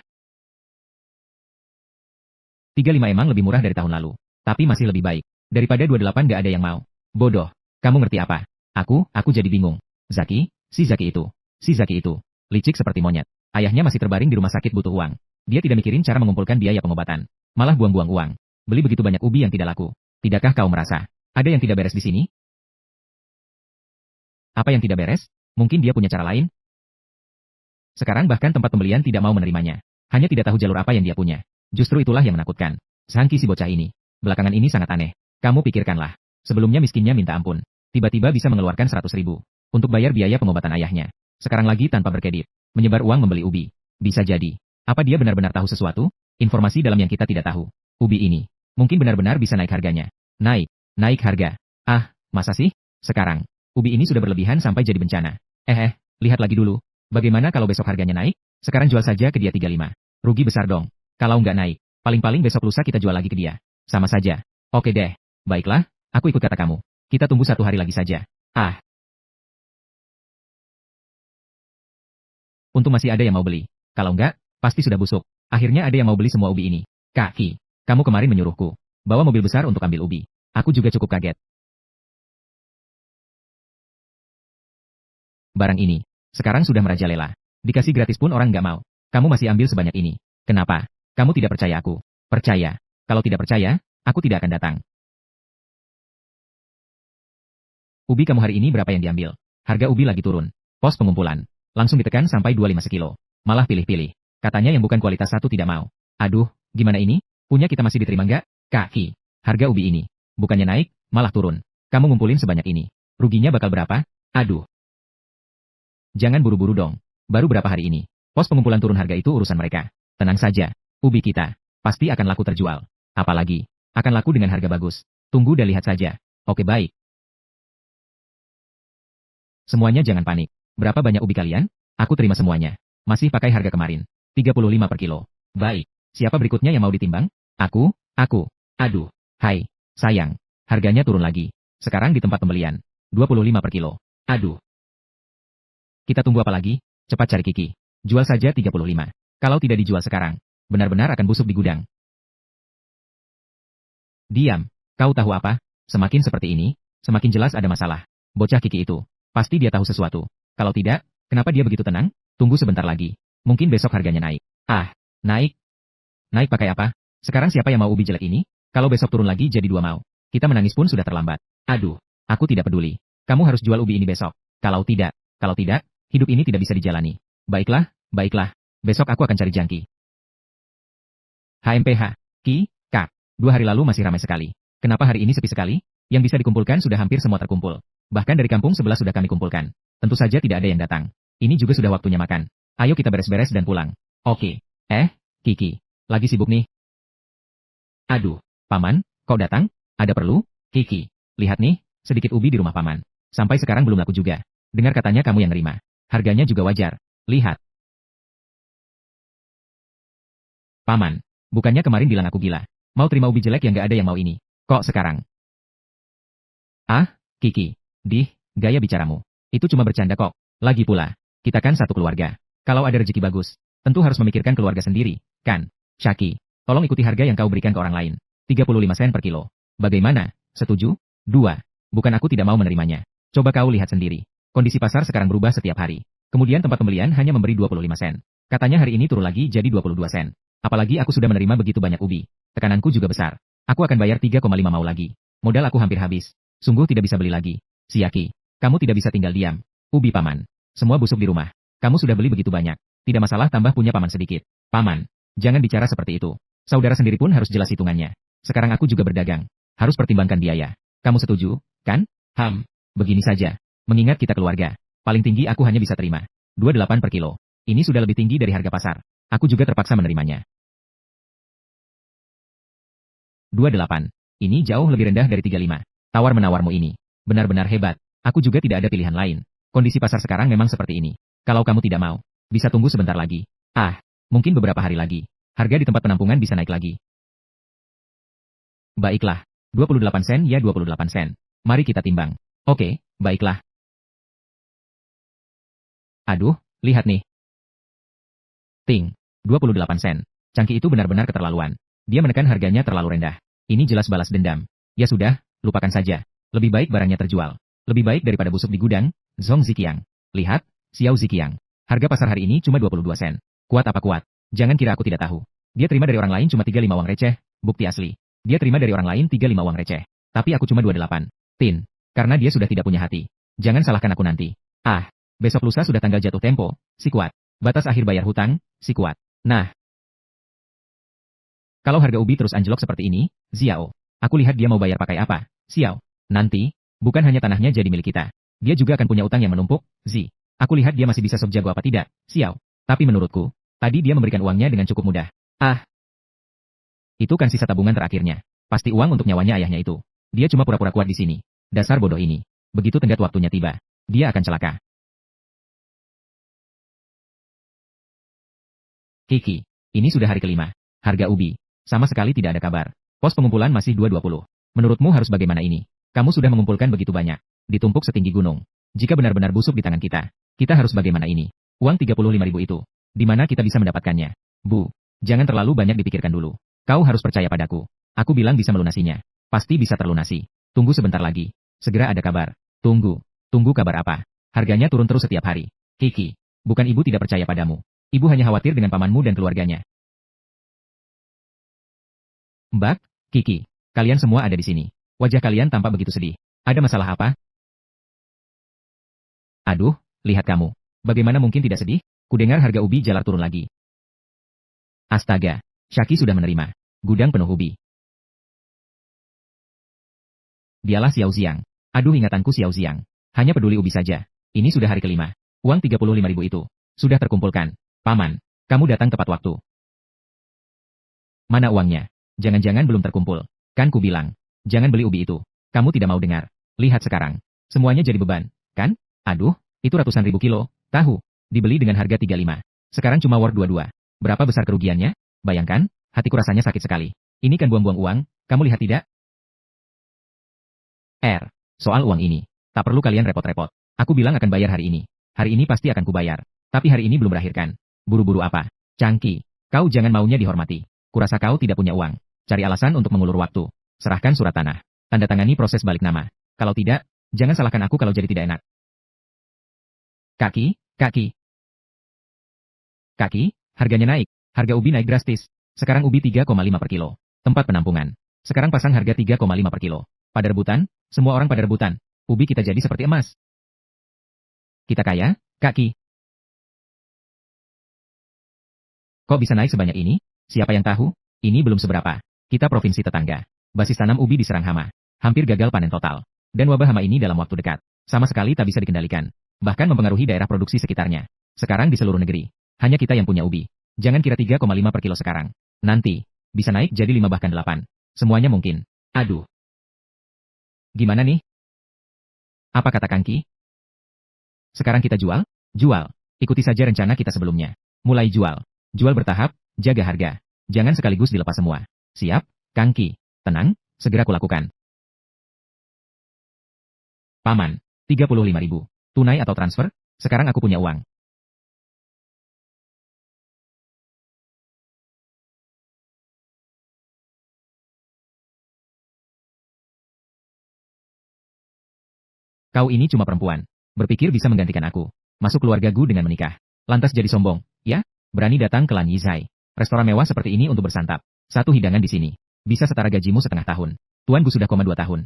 35 emang lebih murah dari tahun lalu. Tapi masih lebih baik. Daripada 28 gak ada yang mau. Bodoh. Kamu ngerti apa? Aku jadi bingung. Si Zaki itu. Licik seperti monyet. Ayahnya masih terbaring di rumah sakit butuh uang. Dia tidak mikirin cara mengumpulkan biaya pengobatan. Malah buang-buang uang. Beli begitu banyak ubi yang tidak laku. Tidakkah kau merasa ada yang tidak beres di sini? Apa yang tidak beres? Mungkin dia punya cara lain? Sekarang bahkan tempat pembelian tidak mau menerimanya. Hanya tidak tahu jalur apa yang dia punya. Justru itulah yang menakutkan. Sang Ki si bocah ini. Belakangan ini sangat aneh. Kamu pikirkanlah. Sebelumnya miskinnya minta ampun. Tiba-tiba bisa mengeluarkan 100.000 untuk bayar biaya pengobatan ayahnya. Sekarang lagi tanpa berkedip. Menyebar uang membeli ubi. Bisa jadi. Apa dia benar-benar tahu sesuatu? Informasi dalam yang kita tidak tahu. Ubi ini. Mungkin benar-benar bisa naik harganya. Naik harga. Ah, masa sih? Sekarang. Ubi ini sudah berlebihan sampai jadi bencana. Lihat lagi dulu. Bagaimana kalau besok harganya naik? Sekarang jual saja ke dia 35. Rugi besar dong. Kalau nggak naik, paling-paling besok lusa kita jual lagi ke dia. Sama saja. Oke deh. Baiklah, aku ikut kata kamu. Kita tunggu 1 hari lagi saja. Untung masih ada yang mau beli. Kalau nggak, pasti sudah busuk. Akhirnya ada yang mau beli semua ubi ini. Kak Ki, kamu kemarin menyuruhku bawa mobil besar untuk ambil ubi. Aku juga cukup kaget. Barang ini sekarang sudah merajalela. Dikasih gratis pun orang nggak mau. Kamu masih ambil sebanyak ini. Kenapa? Kamu tidak percaya aku? Percaya. Kalau tidak percaya, aku tidak akan datang. Ubi kamu hari ini berapa yang diambil? Harga ubi lagi turun. Pos pengumpulan. Langsung ditekan sampai 25 sekilo. Malah pilih-pilih. Katanya yang bukan kualitas 1 tidak mau. Aduh, gimana ini? Punya kita masih diterima nggak? Kak Ki, harga ubi ini. Bukannya naik, malah turun. Kamu ngumpulin sebanyak ini. Ruginya bakal berapa? Aduh. Jangan buru-buru dong. Baru berapa hari ini? Pos pengumpulan turun harga itu urusan mereka. Tenang saja. Ubi kita pasti akan laku terjual. Apalagi, akan laku dengan harga bagus. Tunggu dan lihat saja. Oke baik. Semuanya jangan panik. Berapa banyak ubi kalian? Aku terima semuanya. Masih pakai harga kemarin. 35 per kilo. Baik. Siapa berikutnya yang mau ditimbang? Aku. Aduh. Hai, sayang. Harganya turun lagi. Sekarang di tempat pembelian. 25 per kilo. Aduh. Kita tunggu apa lagi? Cepat cari Kiki. Jual saja 35. Kalau tidak dijual sekarang, benar-benar akan busuk di gudang. Diam. Kau tahu apa? Semakin seperti ini, semakin jelas ada masalah. Bocah Kiki itu. Pasti dia tahu sesuatu. Kalau tidak, kenapa dia begitu tenang? Tunggu sebentar lagi. Mungkin besok harganya naik. Naik? Naik pakai apa? Sekarang siapa yang mau ubi jelek ini? Kalau besok turun lagi jadi 2 mau. Kita menangis pun sudah terlambat. Aduh, aku tidak peduli. Kamu harus jual ubi ini besok. Kalau tidak, hidup ini tidak bisa dijalani. Baiklah. Besok aku akan cari jangki. HMPH, Ki, Kak. 2 hari lalu masih ramai sekali. Kenapa hari ini sepi sekali? Yang bisa dikumpulkan sudah hampir semua terkumpul. Bahkan dari kampung sebelah sudah kami kumpulkan. Tentu saja tidak ada yang datang. Ini juga sudah waktunya makan. Ayo kita beres-beres dan pulang. Oke. Kiki. Lagi sibuk nih. Aduh, Paman, kau datang? Ada perlu? Kiki. Lihat nih, sedikit ubi di rumah Paman. Sampai sekarang belum laku juga. Dengar katanya kamu yang nerima. Harganya juga wajar. Lihat. Paman, bukannya kemarin bilang aku gila. Mau terima ubi jelek yang gak ada yang mau ini. Kok sekarang? Ah, Kiki. Gaya bicaramu. Itu cuma bercanda kok. Lagi pula, kita kan satu keluarga. Kalau ada rezeki bagus, tentu harus memikirkan keluarga sendiri, kan? Syaki, tolong ikuti harga yang kau berikan ke orang lain. 35 sen per kilo. Bagaimana? Setuju? 2. Bukan aku tidak mau menerimanya. Coba kau lihat sendiri. Kondisi pasar sekarang berubah setiap hari. Kemudian tempat pembelian hanya memberi 25 sen. Katanya hari ini turun lagi jadi 22 sen. Apalagi aku sudah menerima begitu banyak ubi. Tekananku juga besar. Aku akan bayar 3,5 mau lagi. Modal aku hampir habis. Sungguh tidak bisa beli lagi. Siaki, kamu tidak bisa tinggal diam. Ubi Paman. Semua busuk di rumah. Kamu sudah beli begitu banyak. Tidak masalah tambah punya Paman sedikit. Paman, jangan bicara seperti itu. Saudara sendiri pun harus jelas hitungannya. Sekarang aku juga berdagang. Harus pertimbangkan biaya. Kamu setuju, kan? Begini saja. Mengingat kita keluarga. Paling tinggi aku hanya bisa terima 28 per kilo. Ini sudah lebih tinggi dari harga pasar. Aku juga terpaksa menerimanya. 28. Ini jauh lebih rendah dari 35. Tawar-menawarmu ini. Benar-benar hebat. Aku juga tidak ada pilihan lain. Kondisi pasar sekarang memang seperti ini. Kalau kamu tidak mau, bisa tunggu sebentar lagi. Mungkin beberapa hari lagi. Harga di tempat penampungan bisa naik lagi. Baiklah. 28 sen ya 28 sen. Mari kita timbang. Oke, baiklah. Aduh, lihat nih. Ting. 28 sen. Cangki itu benar-benar keterlaluan. Dia menekan harganya terlalu rendah. Ini jelas balas dendam. Ya sudah, lupakan saja. Lebih baik barangnya terjual. Lebih baik daripada busuk di gudang. Zhong Ziqiang. Lihat, Xiao Ziqiang. Harga pasar hari ini cuma 22 sen. Kuat apa kuat? Jangan kira aku tidak tahu. Dia terima dari orang lain cuma 35 uang receh. Bukti asli. Dia terima dari orang lain 35 uang receh. Tapi aku cuma 28. Tin. Karena dia sudah tidak punya hati. Jangan salahkan aku nanti. Besok lusa sudah tanggal jatuh tempo. Si kuat. Batas akhir bayar hutang. Si kuat. Nah. Kalau harga ubi terus anjlok seperti ini, Xiao. Aku lihat dia mau bayar pakai apa. Xiao. Nanti, bukan hanya tanahnya jadi milik kita. Dia juga akan punya utang yang menumpuk, Zi. Aku lihat dia masih bisa sok jago apa tidak, Xiao. Tapi menurutku, tadi dia memberikan uangnya dengan cukup mudah. Itu kan sisa tabungan terakhirnya. Pasti uang untuk nyawanya ayahnya itu. Dia cuma pura-pura kuat di sini. Dasar bodoh ini. Begitu tenggat waktunya tiba, dia akan celaka. Kiki, ini sudah hari kelima. Harga ubi, sama sekali tidak ada kabar. Pos pengumpulan masih 220. Menurutmu harus bagaimana ini? Kamu sudah mengumpulkan begitu banyak. Ditumpuk setinggi gunung. Jika benar-benar busuk di tangan kita harus bagaimana ini? Uang 35.000 itu, di mana kita bisa mendapatkannya? Bu, jangan terlalu banyak dipikirkan dulu. Kau harus percaya padaku. Aku bilang bisa melunasinya. Pasti bisa terlunasi. Tunggu sebentar lagi. Segera ada kabar. Tunggu kabar apa? Harganya turun terus setiap hari. Kiki, bukan ibu tidak percaya padamu. Ibu hanya khawatir dengan pamanmu dan keluarganya. Mbak, Kiki, kalian semua ada di sini. Wajah kalian tampak begitu sedih. Ada masalah apa? Aduh, lihat kamu. Bagaimana mungkin tidak sedih? Kudengar harga ubi jalar turun lagi. Astaga, Syaki sudah menerima. Gudang penuh ubi. Dialah Xiao Xiang. Aduh ingatanku Xiao Xiang. Hanya peduli ubi saja. Ini sudah hari kelima. Uang 35.000 itu sudah terkumpulkan. Paman, kamu datang tepat waktu. Mana uangnya? Jangan-jangan belum terkumpul. Kan ku bilang, jangan beli ubi itu. Kamu tidak mau dengar. Lihat sekarang. Semuanya jadi beban, kan? Aduh, itu ratusan ribu kilo, tahu. Dibeli dengan harga 35. Sekarang cuma worth 22. Berapa besar kerugiannya? Bayangkan, hatiku rasanya sakit sekali. Ini kan buang-buang uang, kamu lihat tidak? Soal uang ini, tak perlu kalian repot-repot. Aku bilang akan bayar hari ini. Hari ini pasti akan kubayar. Tapi hari ini belum berakhir kan? Buru-buru apa? Cangki, kau jangan maunya dihormati. Kurasa kau tidak punya uang. Cari alasan untuk mengulur waktu. Serahkan surat tanah. Tanda tangani proses balik nama. Kalau tidak, jangan salahkan aku kalau jadi tidak enak. Kaki, harganya naik. Harga ubi naik drastis. Sekarang ubi 3,5 per kilo. Tempat penampungan. Sekarang pasang harga 3,5 per kilo. Pada rebutan, semua orang pada rebutan. Ubi kita jadi seperti emas. Kita kaya, Kaki. Kok bisa naik sebanyak ini? Siapa yang tahu? Ini belum seberapa. Kita provinsi tetangga. Basis tanam ubi diserang hama. Hampir gagal panen total. Dan wabah hama ini dalam waktu dekat. Sama sekali tak bisa dikendalikan. Bahkan mempengaruhi daerah produksi sekitarnya. Sekarang di seluruh negeri. Hanya kita yang punya ubi. Jangan kira 3,5 per kilo sekarang. Nanti, bisa naik jadi 5 bahkan 8. Semuanya mungkin. Aduh. Gimana nih? Apa kata Kangki? Sekarang kita jual? Jual. Ikuti saja rencana kita sebelumnya. Mulai jual. Jual bertahap, jaga harga. Jangan sekaligus dilepas semua. Siap, Kangki. Tenang, segera kulakukan. Paman, 35.000. Tunai atau transfer? Sekarang aku punya uang. Kau ini cuma perempuan. Berpikir bisa menggantikan aku. Masuk keluarga Gu dengan menikah. Lantas jadi sombong, ya? Berani datang ke Lan Yizai. Restoran mewah seperti ini untuk bersantap. Satu hidangan di sini. Bisa setara gajimu setengah tahun. Tuan Gu sudah 2 tahun.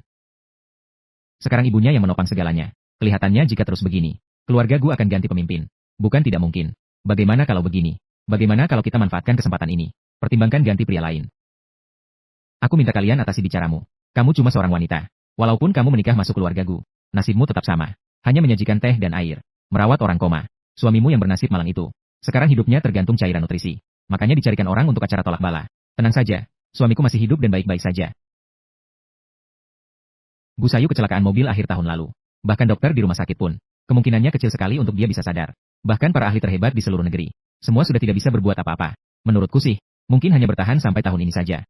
Sekarang ibunya yang menopang segalanya. Kelihatannya jika terus begini, keluarga Gu akan ganti pemimpin. Bukan tidak mungkin. Bagaimana kalau begini? Bagaimana kalau kita manfaatkan kesempatan ini? Pertimbangkan ganti pria lain. Aku minta kalian atasi bicaramu. Kamu cuma seorang wanita. Walaupun kamu menikah masuk keluarga Gu, nasibmu tetap sama. Hanya menyajikan teh dan air. Merawat orang koma. Suamimu yang bernasib malang itu. Sekarang hidupnya tergantung cairan nutrisi. Makanya dicarikan orang untuk acara tolak bala. Tenang saja. Suamiku masih hidup dan baik-baik saja. Bu Sayu kecelakaan mobil akhir tahun lalu. Bahkan dokter di rumah sakit pun. Kemungkinannya kecil sekali untuk dia bisa sadar. Bahkan para ahli terhebat di seluruh negeri. Semua sudah tidak bisa berbuat apa-apa. Menurutku sih, mungkin hanya bertahan sampai tahun ini saja.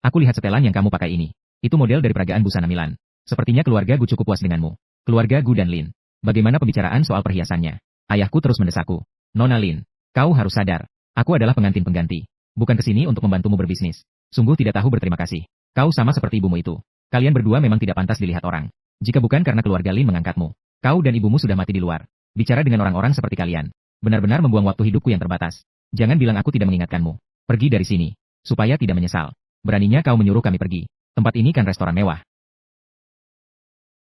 Aku lihat setelan yang kamu pakai ini. Itu model dari peragaan busana Milan. Sepertinya keluarga Gu cukup puas denganmu. Keluarga Gu dan Lin. Bagaimana pembicaraan soal perhiasannya? Ayahku terus mendesakku. Nona Lin, kau harus sadar. Aku adalah pengantin pengganti. Bukan kesini untuk membantumu berbisnis. Sungguh tidak tahu berterima kasih. Kau sama seperti ibumu itu. Kalian berdua memang tidak pantas dilihat orang. Jika bukan karena keluarga Lin mengangkatmu, kau dan ibumu sudah mati di luar. Bicara dengan orang-orang seperti kalian. Benar-benar membuang waktu hidupku yang terbatas. Jangan bilang aku tidak mengingatkanmu. Pergi dari sini. Supaya tidak menyesal. Beraninya kau menyuruh kami pergi. Tempat ini kan restoran mewah.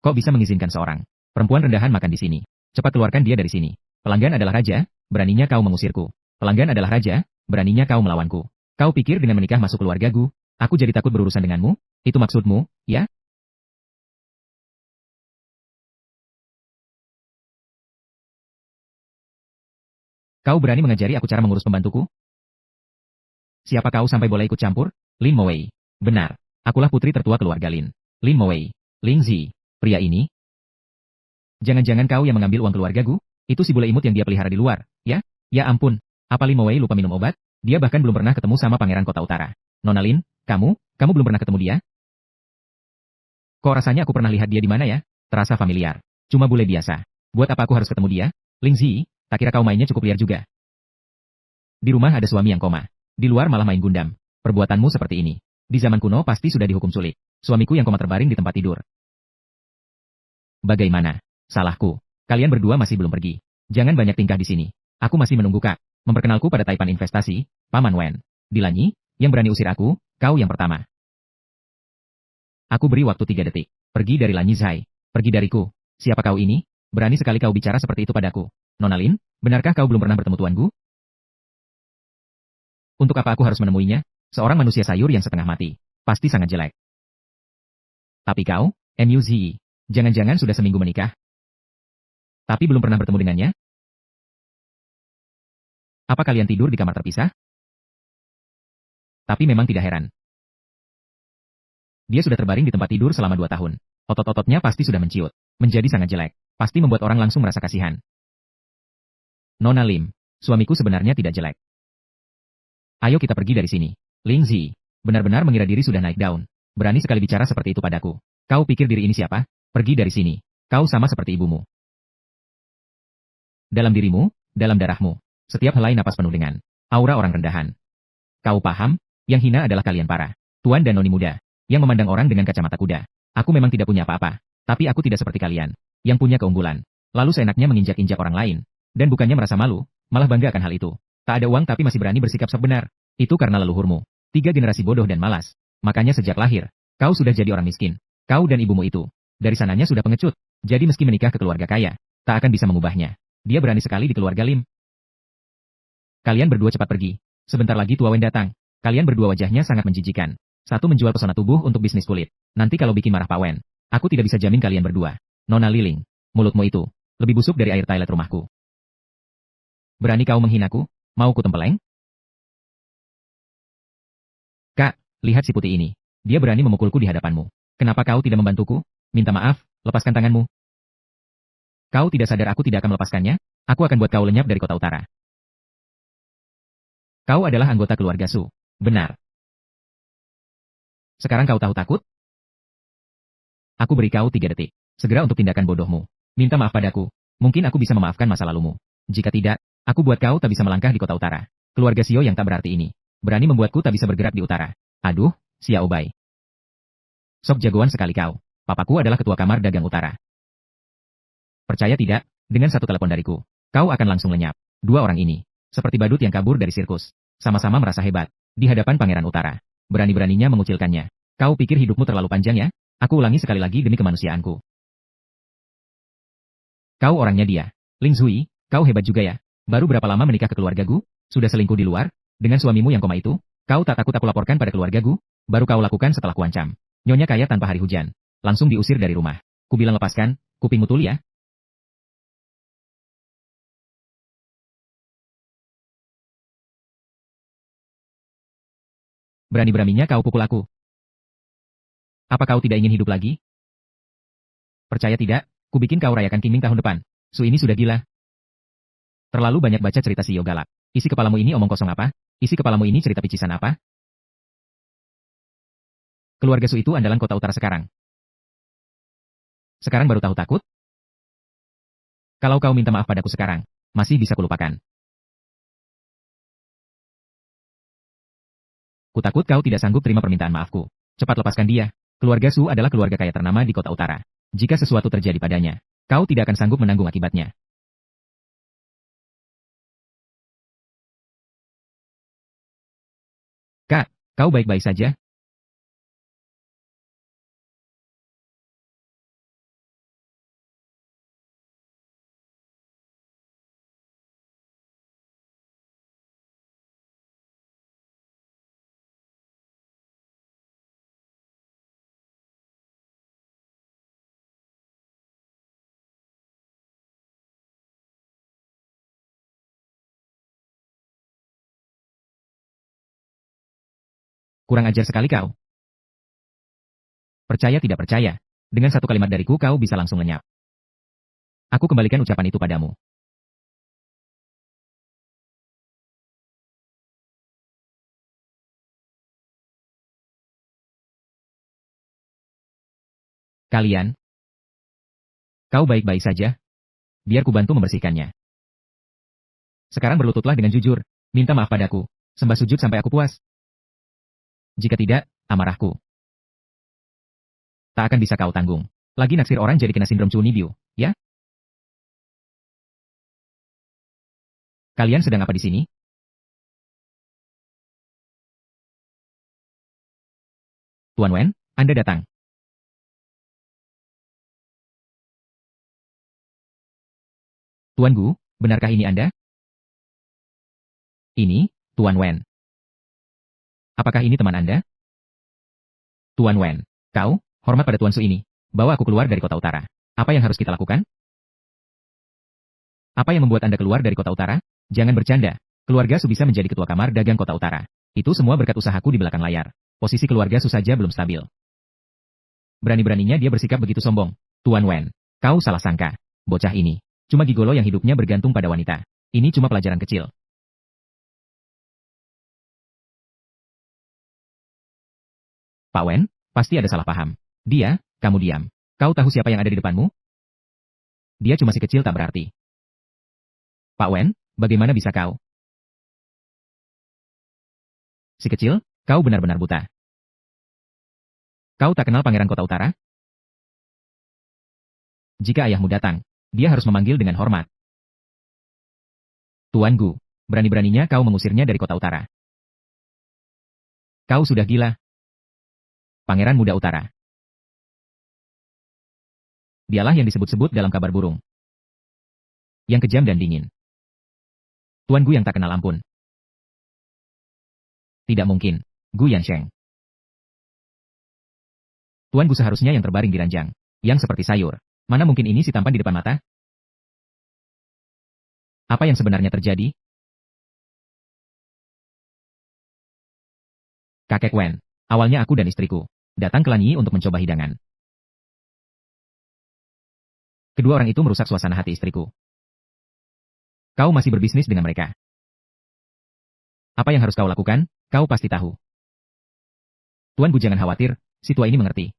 Kok bisa mengizinkan seorang perempuan rendahan makan di sini? Cepat keluarkan dia dari sini. Pelanggan adalah raja, beraninya kau mengusirku. Pelanggan adalah raja, beraninya kau melawanku. Kau pikir dengan menikah masuk keluarga Gu, aku jadi takut berurusan denganmu? Itu maksudmu, ya? Kau berani mengajari aku cara mengurus pembantuku? Siapa kau sampai boleh ikut campur? Lin Mowei. Benar, akulah putri tertua keluarga Lin. Lin Mowei. Ling Zi. Pria ini? Jangan-jangan kau yang mengambil uang keluarga Gu? Itu si bule imut yang dia pelihara di luar, ya? Ya ampun, apa Lin Mowei lupa minum obat? Dia bahkan belum pernah ketemu sama pangeran kota utara. Nona Lin, kamu belum pernah ketemu dia? Kok rasanya aku pernah lihat dia di mana ya? Terasa familiar. Cuma bule biasa. Buat apa aku harus ketemu dia? Ling Zi, tak kira kau mainnya cukup liar juga. Di rumah ada suami yang koma. Di luar malah main gundam. Perbuatanmu seperti ini. Di zaman kuno pasti sudah dihukum culik. Suamiku yang koma terbaring di tempat tidur. Bagaimana? Salahku. Kalian berdua masih belum pergi. Jangan banyak tingkah di sini. Aku masih menunggu Kak. Memperkenalku pada Taipan Investasi, Paman Wen. Dilanyi, yang berani usir aku, kau yang pertama. Aku beri waktu 3 detik. Pergi dari Lan Yizai. Pergi dariku. Siapa kau ini? Berani sekali kau bicara seperti itu padaku. Nona Lin, benarkah kau belum pernah bertemu Tuan Gu? Untuk apa aku harus menemuinya? Seorang manusia sayur yang setengah mati. Pasti sangat jelek. Tapi kau, MUZI, jangan-jangan sudah seminggu menikah? Tapi belum pernah bertemu dengannya? Apa kalian tidur di kamar terpisah? Tapi memang tidak heran. Dia sudah terbaring di tempat tidur selama 2 tahun. Otot-ototnya pasti sudah menciut. Menjadi sangat jelek. Pasti membuat orang langsung merasa kasihan. Nona Lim, suamiku sebenarnya tidak jelek. Ayo kita pergi dari sini. Ling Zi, benar-benar mengira diri sudah naik daun. Berani sekali bicara seperti itu padaku. Kau pikir diri ini siapa? Pergi dari sini. Kau sama seperti ibumu. Dalam dirimu, dalam darahmu. Setiap helai napas penuh dengan aura orang rendahan. Kau paham? Yang hina adalah kalian para tuan dan noni muda, yang memandang orang dengan kacamata kuda. Aku memang tidak punya apa-apa, tapi aku tidak seperti kalian, yang punya keunggulan. Lalu seenaknya menginjak-injak orang lain, dan bukannya merasa malu, malah bangga akan hal itu. Tak ada uang tapi masih berani bersikap sebenar. Itu karena leluhurmu. 3 generasi bodoh dan malas. Makanya sejak lahir, kau sudah jadi orang miskin. Kau dan ibumu itu, dari sananya sudah pengecut. Jadi meski menikah ke keluarga kaya, tak akan bisa mengubahnya. Dia berani sekali di keluarga Lim. Kalian berdua cepat pergi. Sebentar lagi Tua Wen datang. Kalian berdua wajahnya sangat menjijikan. Satu menjual pesona tubuh untuk bisnis kulit. Nanti kalau bikin marah Pak Wen, aku tidak bisa jamin kalian berdua. Nona Liling, mulutmu itu lebih busuk dari air toilet rumahku. Berani kau menghinaku? Mau ku tempeleng? Kak, lihat si putih ini. Dia berani memukulku di hadapanmu. Kenapa kau tidak membantuku? Minta maaf, lepaskan tanganmu. Kau tidak sadar aku tidak akan melepaskannya? Aku akan buat kau lenyap dari kota utara. Kau adalah anggota keluarga Su. Benar. Sekarang kau tahu takut? Aku beri kau 3 detik. Segera untuk tindakan bodohmu. Minta maaf padaku. Mungkin aku bisa memaafkan masa lalumu. Jika tidak, aku buat kau tak bisa melangkah di kota utara. Keluarga Sio yang tak berarti ini. Berani membuatku tak bisa bergerak di utara. Aduh, Xiao Bai. Sok jagoan sekali kau. Papaku adalah ketua kamar dagang utara. Percaya tidak, dengan satu telepon dariku, kau akan langsung lenyap. 2 orang ini, seperti badut yang kabur dari sirkus. Sama-sama merasa hebat, di hadapan pangeran utara. Berani-beraninya mengucilkannya. Kau pikir hidupmu terlalu panjang ya? Aku ulangi sekali lagi demi kemanusiaanku. Kau orangnya dia. Ling Zui, kau hebat juga ya. Baru berapa lama menikah ke keluargaku? Sudah selingkuh di luar? Dengan suamimu yang koma itu? Kau tak takut aku laporkan pada keluargaku? Baru kau lakukan setelah kuancam. Nyonya kaya tanpa hari hujan. Langsung diusir dari rumah. Kubilang lepaskan, kupingmu tuli ya. Berani-beraninya kau pukul aku. Apa kau tidak ingin hidup lagi? Percaya tidak, kubikin kau rayakan Qingming tahun depan. Su ini sudah gila. Terlalu banyak baca cerita si galak. Isi kepalamu ini omong kosong apa? Isi kepalamu ini cerita picisan apa? Keluarga Su itu andalan kota utara sekarang. Sekarang baru tahu takut? Kalau kau minta maaf padaku sekarang, masih bisa kulupakan. Kutakut kau tidak sanggup terima permintaan maafku. Cepat lepaskan dia. Keluarga Su adalah keluarga kaya ternama di kota utara. Jika sesuatu terjadi padanya, kau tidak akan sanggup menanggung akibatnya. Kak, kau baik-baik saja? Kurang ajar sekali kau. Percaya tidak percaya. Dengan satu kalimat dariku kau bisa langsung lenyap. Aku kembalikan ucapan itu padamu. Kalian, kau baik-baik saja? Biar ku bantu membersihkannya. Sekarang berlututlah dengan jujur. Minta maaf padaku. Sembah sujud sampai aku puas. Jika tidak, amarahku tak akan bisa kau tanggung. Lagi naksir orang jadi kena sindrom Chunibyo, ya? Kalian sedang apa di sini? Tuan Wen, Anda datang. Tuan Gu, benarkah ini Anda? Ini, Tuan Wen. Apakah ini teman Anda? Tuan Wen, kau, hormat pada Tuan Su ini. Bawa aku keluar dari kota utara. Apa yang harus kita lakukan? Apa yang membuat Anda keluar dari kota utara? Jangan bercanda. Keluarga Su bisa menjadi ketua kamar dagang kota utara. Itu semua berkat usahaku di belakang layar. Posisi keluarga Su saja belum stabil. Berani-beraninya dia bersikap begitu sombong. Tuan Wen, kau salah sangka. Bocah ini, cuma gigolo yang hidupnya bergantung pada wanita. Ini cuma pelajaran kecil. Pak Wen, pasti ada salah paham. Dia, kamu diam. Kau tahu siapa yang ada di depanmu? Dia cuma si kecil tak berarti. Pak Wen, bagaimana bisa kau? Si kecil, kau benar-benar buta. Kau tak kenal Pangeran Kota Utara? Jika ayahmu datang, dia harus memanggil dengan hormat. Tuan Gu, berani-beraninya kau mengusirnya dari Kota Utara. Kau sudah gila. Pangeran Muda Utara. Dialah yang disebut-sebut dalam kabar burung. Yang kejam dan dingin. Tuan Gu yang tak kenal ampun. Tidak mungkin. Gu Yansheng. Tuan Gu seharusnya yang terbaring di ranjang. Yang seperti sayur. Mana mungkin ini si tampan di depan mata? Apa yang sebenarnya terjadi? Kakek Wen. Awalnya aku dan istriku datang ke Lanyi untuk mencoba hidangan. Kedua orang itu merusak suasana hati istriku. Kau masih berbisnis dengan mereka. Apa yang harus kau lakukan? Kau pasti tahu. Tuan Gu jangan khawatir, si tua ini mengerti.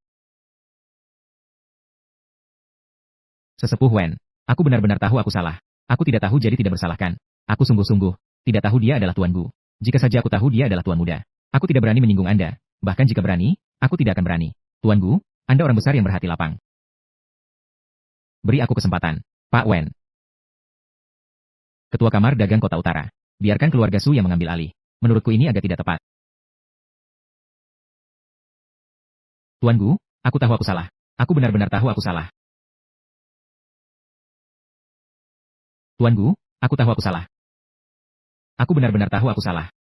Sesepuh Wen, aku benar-benar tahu aku salah. Aku tidak tahu jadi tidak bersalahkan. Aku sungguh-sungguh tidak tahu dia adalah Tuan Gu. Jika saja aku tahu dia adalah Tuan Muda, aku tidak berani menyinggung Anda. Bahkan jika berani, aku tidak akan berani. Tuan Gu, Anda orang besar yang berhati lapang. Beri aku kesempatan, Pak Wen. Ketua Kamar Dagang Kota Utara. Biarkan keluarga Su yang mengambil alih. Menurutku ini agak tidak tepat. Tuan Gu, aku tahu aku salah. Aku benar-benar tahu aku salah. Tuan Gu, aku tahu aku salah. Aku benar-benar tahu aku salah.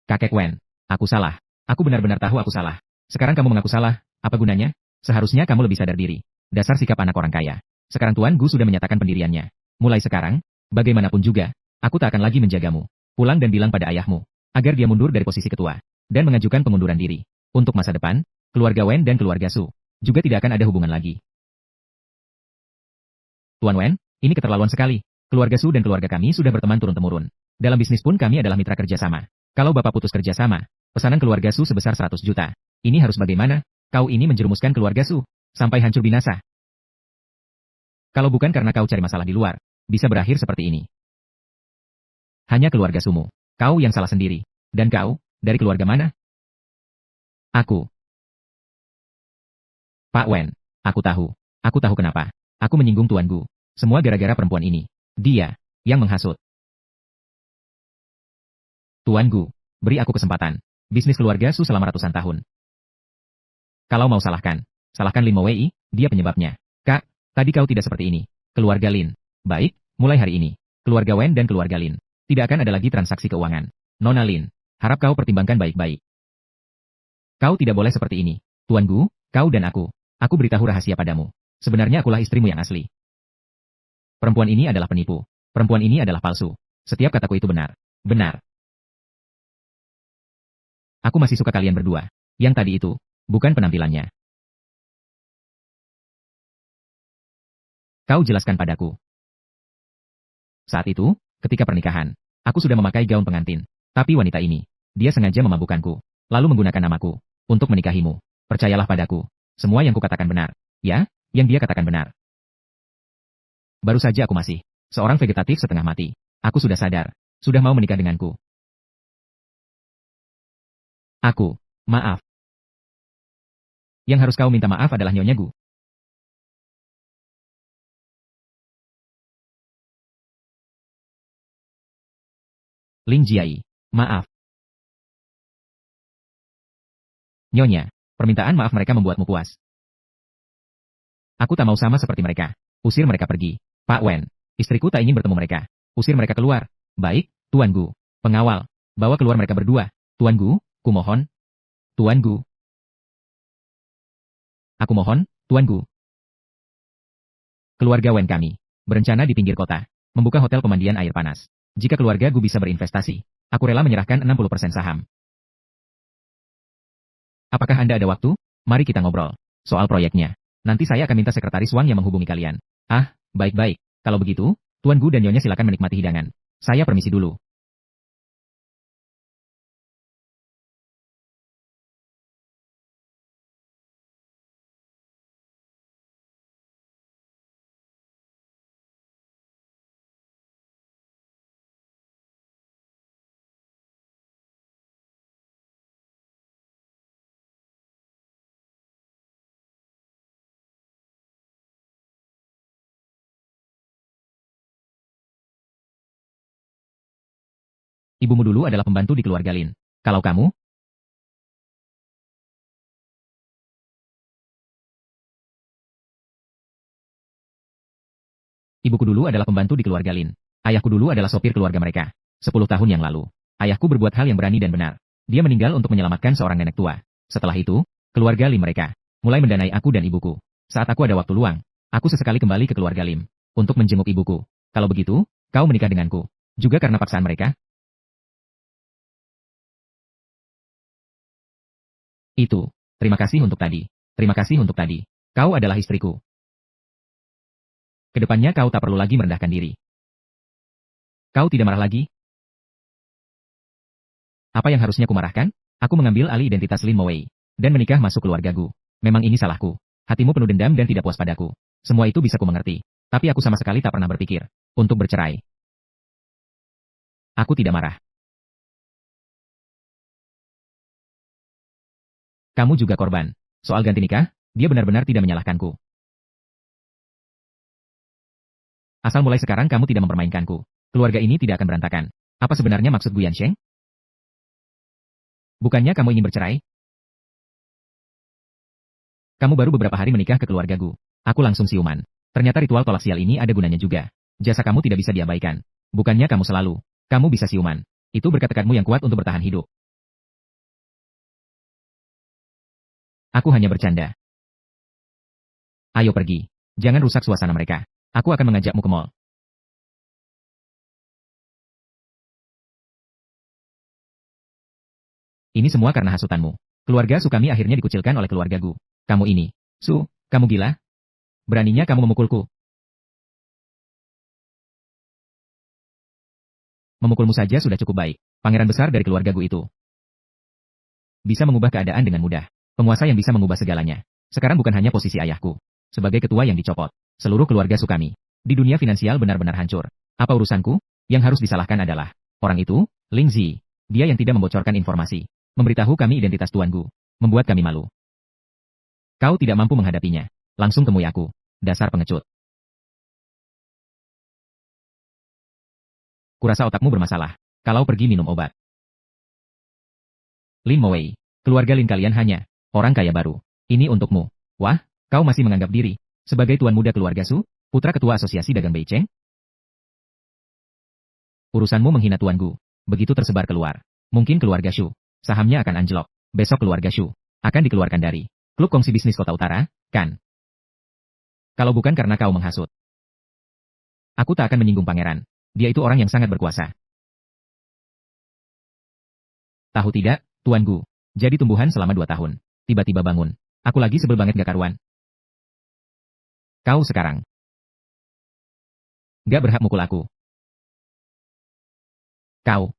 Kakek Wen, aku salah. Aku benar-benar tahu aku salah. Sekarang kamu mengaku salah, apa gunanya? Seharusnya kamu lebih sadar diri. Dasar sikap anak orang kaya. Sekarang Tuan Gu sudah menyatakan pendiriannya. Mulai sekarang, bagaimanapun juga, aku tak akan lagi menjagamu. Pulang dan bilang pada ayahmu, agar dia mundur dari posisi ketua, dan mengajukan pengunduran diri. Untuk masa depan, keluarga Wen dan keluarga Su juga tidak akan ada hubungan lagi. Tuan Wen, ini keterlaluan sekali. Keluarga Su dan keluarga kami sudah berteman turun-temurun. Dalam bisnis pun kami adalah mitra kerjasama. Kalau Bapak putus kerjasama, pesanan keluarga Su sebesar 100 juta. Ini harus bagaimana? Kau ini menjerumuskan keluarga Su sampai hancur binasa. Kalau bukan karena kau cari masalah di luar, bisa berakhir seperti ini. Hanya keluarga Sumu. Kau yang salah sendiri. Dan kau, dari keluarga mana? Aku. Pak Wen, aku tahu. Aku tahu kenapa. Aku menyinggung Tuan Gu. Semua gara-gara perempuan ini. Dia yang menghasut. Tuan Gu, beri aku kesempatan. Bisnis keluarga Su selama ratusan tahun. Kalau mau salahkan, salahkan Lin Mo Wei, dia penyebabnya. Kak, tadi kau tidak seperti ini. Keluarga Lin. Baik, mulai hari ini, keluarga Wen dan keluarga Lin tidak akan ada lagi transaksi keuangan. Nona Lin, harap kau pertimbangkan baik-baik. Kau tidak boleh seperti ini. Tuan Gu, kau dan aku beritahu rahasia padamu. Sebenarnya akulah istrimu yang asli. Perempuan ini adalah penipu. Perempuan ini adalah palsu. Setiap kataku itu benar. Benar. Aku masih suka kalian berdua. Yang tadi itu, bukan penampilannya. Kau jelaskan padaku. Saat itu, ketika pernikahan, aku sudah memakai gaun pengantin. Tapi wanita ini, dia sengaja memabukkanku, lalu menggunakan namaku, untuk menikahimu. Percayalah padaku, semua yang kukatakan benar. Ya, yang dia katakan benar. Baru saja aku masih seorang vegetatif setengah mati. Aku sudah sadar, sudah mau menikah denganku. Aku, maaf. Yang harus kau minta maaf adalah Nyonya Gu. Ling Jiai, maaf. Nyonya, permintaan maaf mereka membuatmu puas. Aku tak mau sama seperti mereka. Usir mereka pergi. Pak Wen, istriku tak ingin bertemu mereka. Usir mereka keluar. Baik, Tuan Gu. Pengawal, bawa keluar mereka berdua. Tuan Gu, kumohon. Tuan Gu. Aku mohon, Tuan Gu. Keluarga Wen kami berencana di pinggir kota, membuka hotel pemandian air panas. Jika keluarga Gu bisa berinvestasi, aku rela menyerahkan 60% saham. Apakah Anda ada waktu? Mari kita ngobrol soal proyeknya. Nanti saya akan minta sekretaris Wang yang menghubungi kalian. Ah, baik-baik. Kalau begitu, Tuan Gu dan Nyonya silakan menikmati hidangan. Saya permisi dulu. Ibumu dulu adalah pembantu di keluarga Lin. Kalau kamu, ibuku dulu adalah pembantu di keluarga Lin. Ayahku dulu adalah sopir keluarga mereka. 10 tahun yang lalu, ayahku berbuat hal yang berani dan benar. Dia meninggal untuk menyelamatkan seorang nenek tua. Setelah itu, keluarga Lim mereka mulai mendanai aku dan ibuku. Saat aku ada waktu luang, aku sesekali kembali ke keluarga Lim. untuk menjenguk ibuku. Kalau begitu, kau menikah denganku. Juga karena paksaan mereka? Itu. Terima kasih untuk tadi. Terima kasih untuk tadi. Kau adalah istriku. Kedepannya kau tak perlu lagi merendahkan diri. Kau tidak marah lagi? Apa yang harusnya kumarahkan? Aku mengambil alih identitas Lin Mowei. Dan menikah masuk keluargaku. Memang ini salahku. Hatimu penuh dendam dan tidak puas padaku. Semua itu bisa kumengerti. Tapi aku sama sekali tak pernah berpikir untuk bercerai. Aku tidak marah. Kamu juga korban. Soal ganti nikah, dia benar-benar tidak menyalahkanku. Asal mulai sekarang kamu tidak mempermainkanku. Keluarga ini tidak akan berantakan. Apa sebenarnya maksud Gu Yansheng? Bukannya kamu ingin bercerai? Kamu baru beberapa hari menikah ke keluarga Gu. Aku langsung siuman. Ternyata ritual tolak sial ini ada gunanya juga. Jasa kamu tidak bisa diabaikan. Bukannya kamu selalu. Kamu bisa siuman. Itu berkat tekadmu yang kuat untuk bertahan hidup. Aku hanya bercanda. Ayo pergi. Jangan rusak suasana mereka. Aku akan mengajakmu ke mall. Ini semua karena hasutanmu. Keluarga Sukami akhirnya dikucilkan oleh keluarga Gu. Kamu ini. Kamu gila? Beraninya kamu memukulku. Memukulmu saja sudah cukup baik. Pangeran besar dari keluarga Gu itu bisa mengubah keadaan dengan mudah. Penguasa yang bisa mengubah segalanya. Sekarang bukan hanya posisi ayahku. Sebagai ketua yang dicopot. Seluruh keluarga Sukami. Di dunia finansial benar-benar hancur. Apa urusanku? Yang harus disalahkan adalah orang itu, Ling Zi. Dia yang tidak membocorkan informasi. Memberitahu kami identitas Tuan Gu. Membuat kami malu. Kau tidak mampu menghadapinya. Langsung temui aku. Dasar pengecut. Kurasa otakmu bermasalah. Kalau pergi minum obat. Lin Mowei. Keluarga Lin kalian hanya orang kaya baru. Ini untukmu. Wah, kau masih menganggap diri sebagai tuan muda keluarga Su, putra ketua asosiasi dagang Beicheng? Urusanmu menghina Tuan Gu. Begitu tersebar keluar. Mungkin keluarga Shu. Sahamnya akan anjlok. Besok keluarga Shu akan dikeluarkan dari klub kongsi bisnis kota utara, kan? Kalau bukan karena kau menghasut. Aku tak akan menyinggung pangeran. Dia itu orang yang sangat berkuasa. Tahu tidak, Tuan Gu. Jadi tumbuhan selama 2 tahun. Tiba-tiba bangun. Aku lagi sebel banget gak karuan. Kau sekarang gak berhak mukul aku. Kau.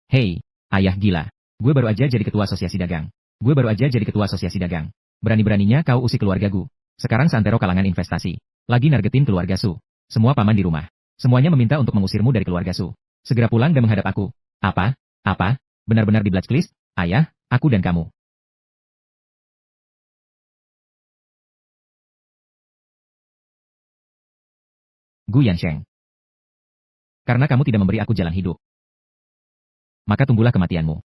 Hei, ayah gila. Gue baru aja jadi ketua asosiasi dagang. Gue baru aja jadi ketua asosiasi dagang. Berani-beraninya kau usik keluarga Gu. Sekarang santero kalangan investasi. Lagi nargetin keluarga Su. Semua paman di rumah. Semuanya meminta untuk mengusirmu dari keluarga Su. Segera pulang dan menghadap aku. Apa? Apa? Benar-benar di blacklist? Ayah, aku dan kamu. Gu Yansheng. Karena kamu tidak memberi aku jalan hidup. Maka tunggulah kematianmu.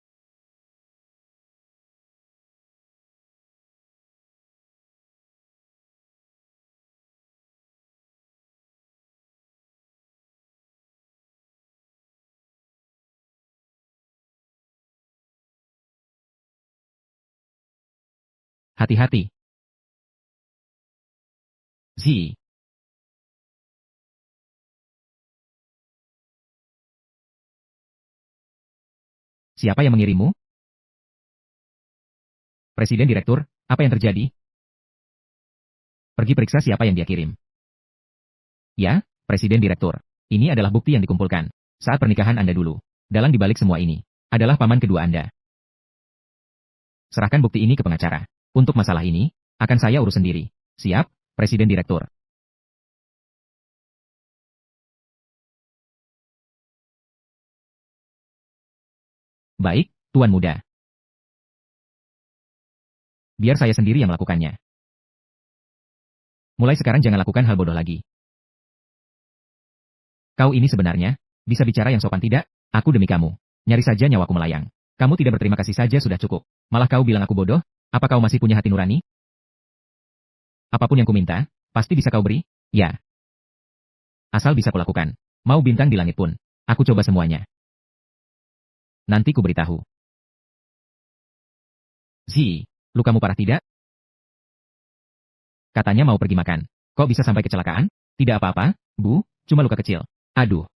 Hati-hati. Zi. Siapa yang mengirimmu? Presiden Direktur, apa yang terjadi? Pergi periksa siapa yang dia kirim. Ya, Presiden Direktur. Ini adalah bukti yang dikumpulkan saat pernikahan Anda dulu. Dalang dibalik semua ini adalah paman kedua Anda. Serahkan bukti ini ke pengacara. Untuk masalah ini, akan saya urus sendiri. Siap, Presiden Direktur. Baik, Tuan Muda. Biar saya sendiri yang melakukannya. Mulai sekarang jangan lakukan hal bodoh lagi. Kau ini sebenarnya, bisa bicara yang sopan tidak? Aku demi kamu. Nyari saja nyawaku melayang. Kamu tidak berterima kasih saja sudah cukup. Malah kau bilang aku bodoh? Apa kau masih punya hati nurani? Apapun yang kuminta, pasti bisa kau beri? Ya. Asal bisa kulakukan. Mau bintang di langit pun. Aku coba semuanya. Nanti ku beritahu. Zi, lukamu parah tidak? Katanya mau pergi makan. Kok bisa sampai kecelakaan? Tidak apa-apa, Bu, cuma luka kecil. Aduh,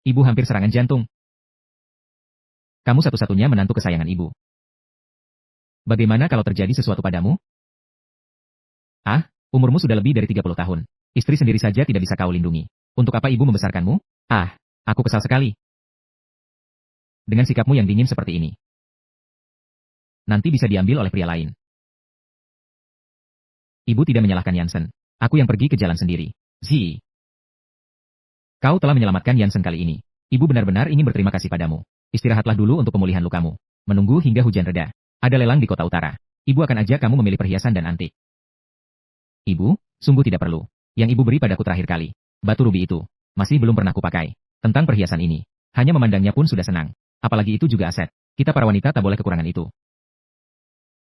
ibu hampir serangan jantung. Kamu satu-satunya menantu kesayangan ibu. Bagaimana kalau terjadi sesuatu padamu? Ah, umurmu sudah lebih dari 30 tahun. Istri sendiri saja tidak bisa kau lindungi. Untuk apa ibu membesarkanmu? Ah, aku kesal sekali. Dengan sikapmu yang dingin seperti ini. Nanti bisa diambil oleh pria lain. Ibu tidak menyalahkan Yansen. Aku yang pergi ke jalan sendiri. Zi, kau telah menyelamatkan Yansen kali ini. Ibu benar-benar ingin berterima kasih padamu. Istirahatlah dulu untuk pemulihan lukamu. Menunggu hingga hujan reda. Ada lelang di kota utara. Ibu akan ajak kamu memilih perhiasan dan antik. Ibu, sungguh tidak perlu. Yang ibu beri padaku terakhir kali. Batu rubi itu. Masih belum pernah kupakai. Tentang perhiasan ini. Hanya memandangnya pun sudah senang. Apalagi itu juga aset. Kita para wanita tak boleh kekurangan itu.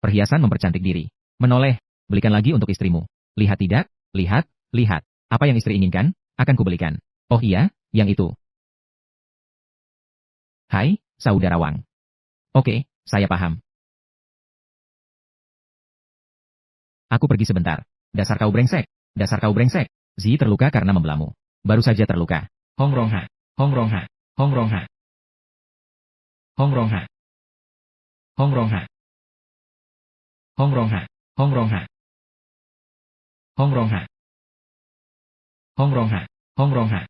Perhiasan mempercantik diri. Menoleh. Belikan lagi untuk istrimu. Lihat tidak? Lihat, lihat. Apa yang istri inginkan, akan kubelikan. Oh iya, yang itu. Hai, saudara Wang. Oke, saya paham. Aku pergi sebentar. Dasar kau brengsek. Dasar kau brengsek. Zi terluka karena membelamu. Baru saja terluka. Hong Rongha. Hong Rongha. Hong Rongha. Hong Rongha. Hong Rongha. Hong Rongha. Hong Rongha. Hong Rongha. Hong Rongha. Hong Rongha.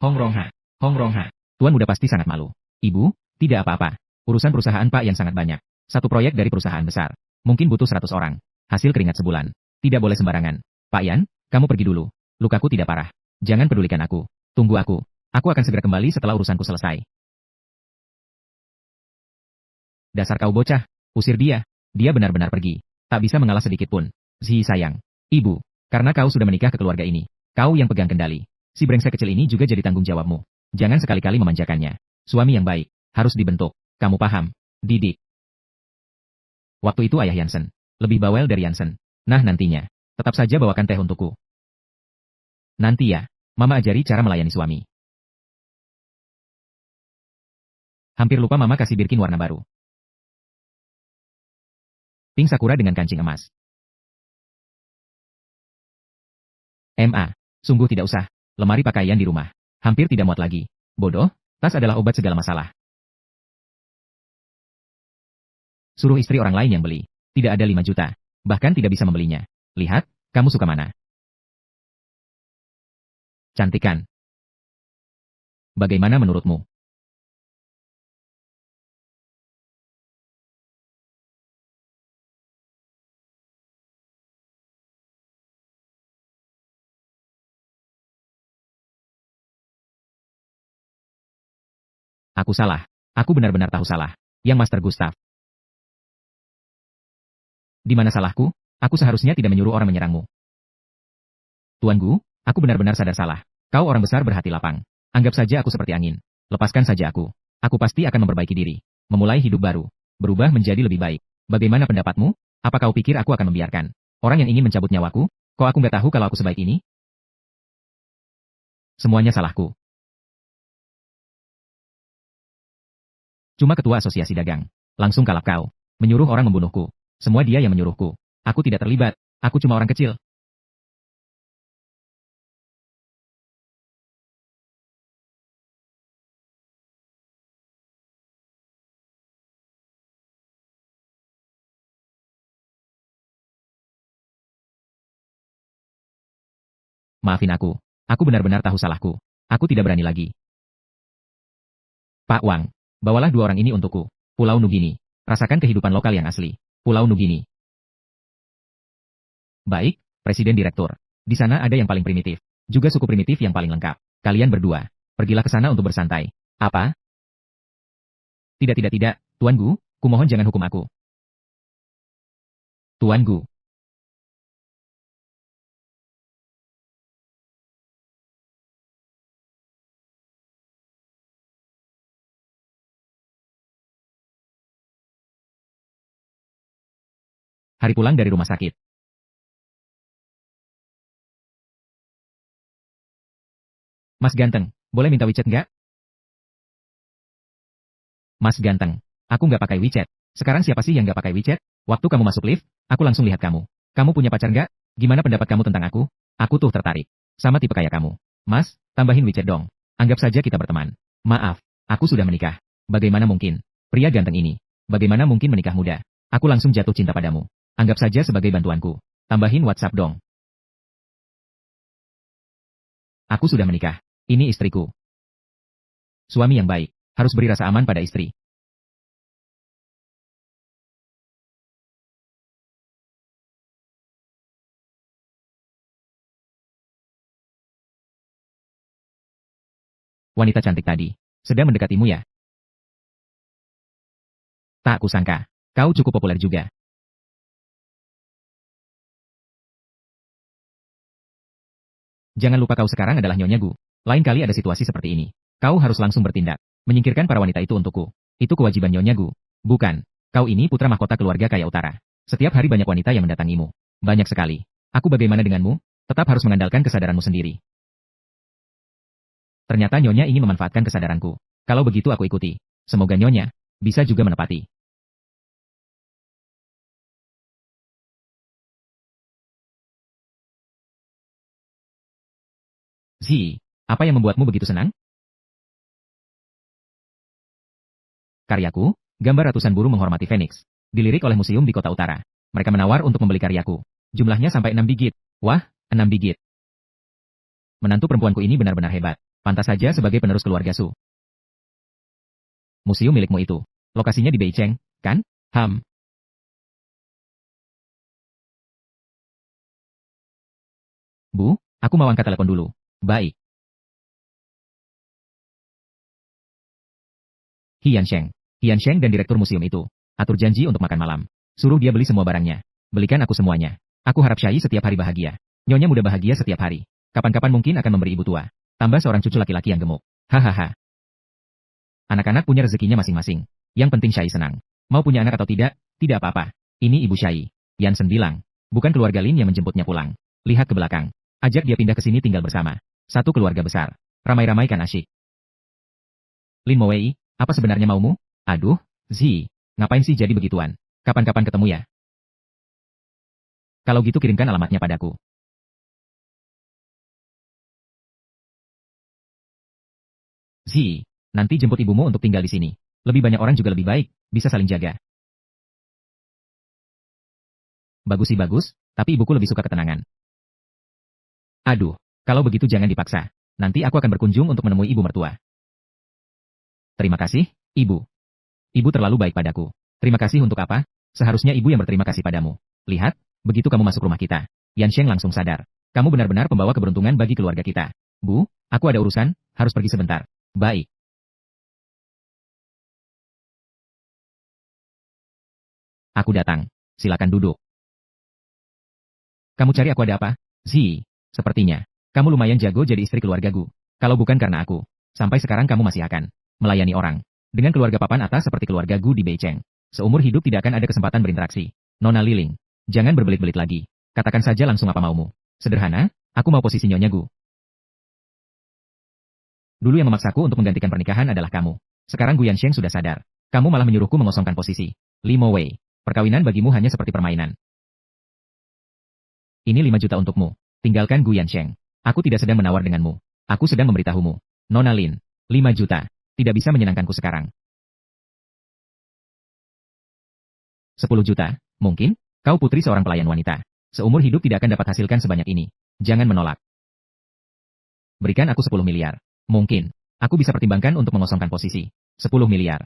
Hong Rongha. Hong Rongha. Tuan muda pasti sangat malu. Ibu, tidak apa-apa. Urusan perusahaan Pak yang sangat banyak. Satu proyek dari perusahaan besar. Mungkin butuh 100 orang. Hasil keringat sebulan. Tidak boleh sembarangan. Pak Yan, kamu pergi dulu. Lukaku tidak parah. Jangan pedulikan aku. Tunggu aku. Aku akan segera kembali setelah urusanku selesai. Dasar kau bocah. Usir dia. Dia benar-benar pergi. Tak bisa mengalah sedikit pun. Zi sayang. Ibu. Karena kau sudah menikah ke keluarga ini. Kau yang pegang kendali. Si brengsek kecil ini juga jadi tanggung jawabmu. Jangan sekali-kali memanjakannya. Suami yang baik. Harus dibentuk. Kamu paham? Didik. Waktu itu ayah Yansen. Lebih bawel dari Yansen. Nah nantinya. Tetap saja bawakan teh untukku. Nanti ya. Mama ajari cara melayani suami. Hampir lupa mama kasih Birkin warna baru. Pink Sakura dengan kancing emas. MA. Sungguh tidak usah. Lemari pakaian di rumah. Hampir tidak muat lagi. Bodoh, tas adalah obat segala masalah. Suruh istri orang lain yang beli. Tidak ada 5 juta. Bahkan tidak bisa membelinya. Lihat, kamu suka mana? Cantik kan? Bagaimana menurutmu? Aku salah. Aku benar-benar tahu salah. Yang Master Gustav. Di mana salahku? Aku seharusnya tidak menyuruh orang menyerangmu. Tuan Gu, aku benar-benar sadar salah. Kau orang besar berhati lapang. Anggap saja aku seperti angin. Lepaskan saja aku. Aku pasti akan memperbaiki diri. Memulai hidup baru. Berubah menjadi lebih baik. Bagaimana pendapatmu? Apa kau pikir aku akan membiarkan orang yang ingin mencabut nyawaku? Kok aku nggak tahu kalau aku sebaik ini? Semuanya salahku. Cuma ketua asosiasi dagang. Langsung kalap kau. Menyuruh orang membunuhku. Semua dia yang menyuruhku. Aku tidak terlibat. Aku cuma orang kecil. Maafin aku. Aku benar-benar tahu salahku. Aku tidak berani lagi. Pak Wang, bawalah 2 orang ini untukku. Pulau Nugini. Rasakan kehidupan lokal yang asli. Pulau Nugini. Baik, Presiden Direktur. Di sana ada yang paling primitif. Juga suku primitif yang paling lengkap. Kalian berdua. Pergilah ke sana untuk bersantai. Apa? Tidak tidak tidak, Tuan Gu, kumohon jangan hukum aku. Tuan Gu. Hari pulang dari rumah sakit. Mas ganteng, boleh minta WeChat nggak? Mas ganteng, aku nggak pakai WeChat. Sekarang siapa sih yang nggak pakai WeChat? Waktu kamu masuk lift, aku langsung lihat kamu. Kamu punya pacar nggak? Gimana pendapat kamu tentang aku? Aku tuh tertarik. Sama tipe kayak kamu. Mas, tambahin WeChat dong. Anggap saja kita berteman. Maaf, aku sudah menikah. Bagaimana mungkin? Pria ganteng ini. Bagaimana mungkin menikah muda? Aku langsung jatuh cinta padamu. Anggap saja sebagai bantuanku. Tambahin WhatsApp dong. Aku sudah menikah. Ini istriku. Suami yang baik, harus beri rasa aman pada istri. Wanita cantik tadi. Sedang mendekatimu ya? Tak kusangka. Kau cukup populer juga. Jangan lupa kau sekarang adalah Nyonya Gu. Lain kali ada situasi seperti ini. Kau harus langsung bertindak. Menyingkirkan para wanita itu untukku. Itu kewajiban Nyonya Gu. Bukan. Kau ini putra mahkota keluarga kaya utara. Setiap hari banyak wanita yang mendatangimu. Banyak sekali. Aku bagaimana denganmu? Tetap harus mengandalkan kesadaranmu sendiri. Ternyata Nyonya ingin memanfaatkan kesadaranku. Kalau begitu aku ikuti. Semoga Nyonya bisa juga menepati. Zi, apa yang membuatmu begitu senang? Karyaku, gambar ratusan burung menghormati Phoenix. Dilirik oleh museum di kota utara. Mereka menawar untuk membeli karyaku. Jumlahnya sampai 6 bigit. Wah, 6 bigit. Menantu perempuanku ini benar-benar hebat. Pantas saja sebagai penerus keluarga Su. Museum milikmu itu. Lokasinya di Beicheng, kan? Bu, aku mau angkat telepon dulu. Baik. Hian Sheng dan direktur museum itu. Atur janji untuk makan malam. Suruh dia beli semua barangnya. Belikan aku semuanya. Aku harap Syai setiap hari bahagia. Nyonya muda bahagia setiap hari. Kapan-kapan mungkin akan memberi ibu tua. Tambah seorang cucu laki-laki yang gemuk. Hahaha. Anak-anak punya rezekinya masing-masing. Yang penting Syai senang. Mau punya anak atau tidak, tidak apa-apa. Ini ibu Syai. Yansen bilang. Bukan keluarga Lin yang menjemputnya pulang. Lihat ke belakang. Ajak dia pindah ke sini tinggal bersama. Satu keluarga besar. Ramai-ramai kan asyik. Lin Mowei, apa sebenarnya maumu? Aduh, Zi, ngapain sih jadi begituan? Kapan-kapan ketemu ya? Kalau gitu kirimkan alamatnya padaku. Zi, nanti jemput ibumu untuk tinggal di sini. Lebih banyak orang juga lebih baik, bisa saling jaga. Bagus sih bagus, tapi ibuku lebih suka ketenangan. Aduh, kalau begitu jangan dipaksa. Nanti aku akan berkunjung untuk menemui ibu mertua. Terima kasih, ibu. Ibu terlalu baik padaku. Terima kasih untuk apa? Seharusnya ibu yang berterima kasih padamu. Lihat, begitu kamu masuk rumah kita. Yan Sheng langsung sadar. Kamu benar-benar pembawa keberuntungan bagi keluarga kita. Bu, aku ada urusan, harus pergi sebentar. Baik, aku datang. Silakan duduk. Kamu cari aku ada apa? Zi, sepertinya. Kamu lumayan jago jadi istri keluarga Gu. Kalau bukan karena aku, sampai sekarang kamu masih akan melayani orang. Dengan keluarga papan atas seperti keluarga Gu di Beicheng. Seumur hidup tidak akan ada kesempatan berinteraksi. Nona Liling, jangan berbelit-belit lagi. Katakan saja langsung apa maumu. Sederhana, aku mau posisi Nyonya Gu. Dulu yang memaksaku untuk menggantikan pernikahan adalah kamu. Sekarang Gu Yansheng sudah sadar. Kamu malah menyuruhku mengosongkan posisi. Li Mo Wei, perkawinan bagimu hanya seperti permainan. Ini 5 juta untukmu. Tinggalkan Gu Yansheng. Aku tidak sedang menawar denganmu. Aku sedang memberitahumu. Nona Lin, 5 juta. Tidak bisa menyenangkanku sekarang. 10 juta, mungkin? Kau putri seorang pelayan wanita. Seumur hidup tidak akan dapat hasilkan sebanyak ini. Jangan menolak. Berikan aku 10 miliar. Mungkin. Aku bisa pertimbangkan untuk mengosongkan posisi. 10 miliar.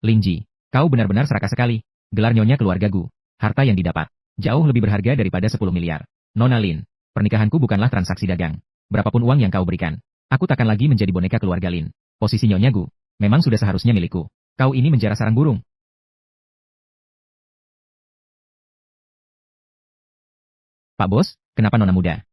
Lingji, kau benar-benar serakah sekali. Gelar nyonya keluarga Gu. Harta yang didapat. Jauh lebih berharga daripada 10 miliar. Nona Lin, pernikahanku bukanlah transaksi dagang. Berapapun uang yang kau berikan, aku takkan lagi menjadi boneka keluarga Lin. Posisi nyonya Gu, memang sudah seharusnya milikku. Kau ini menjara sarang burung. Pak Bos, kenapa nona muda?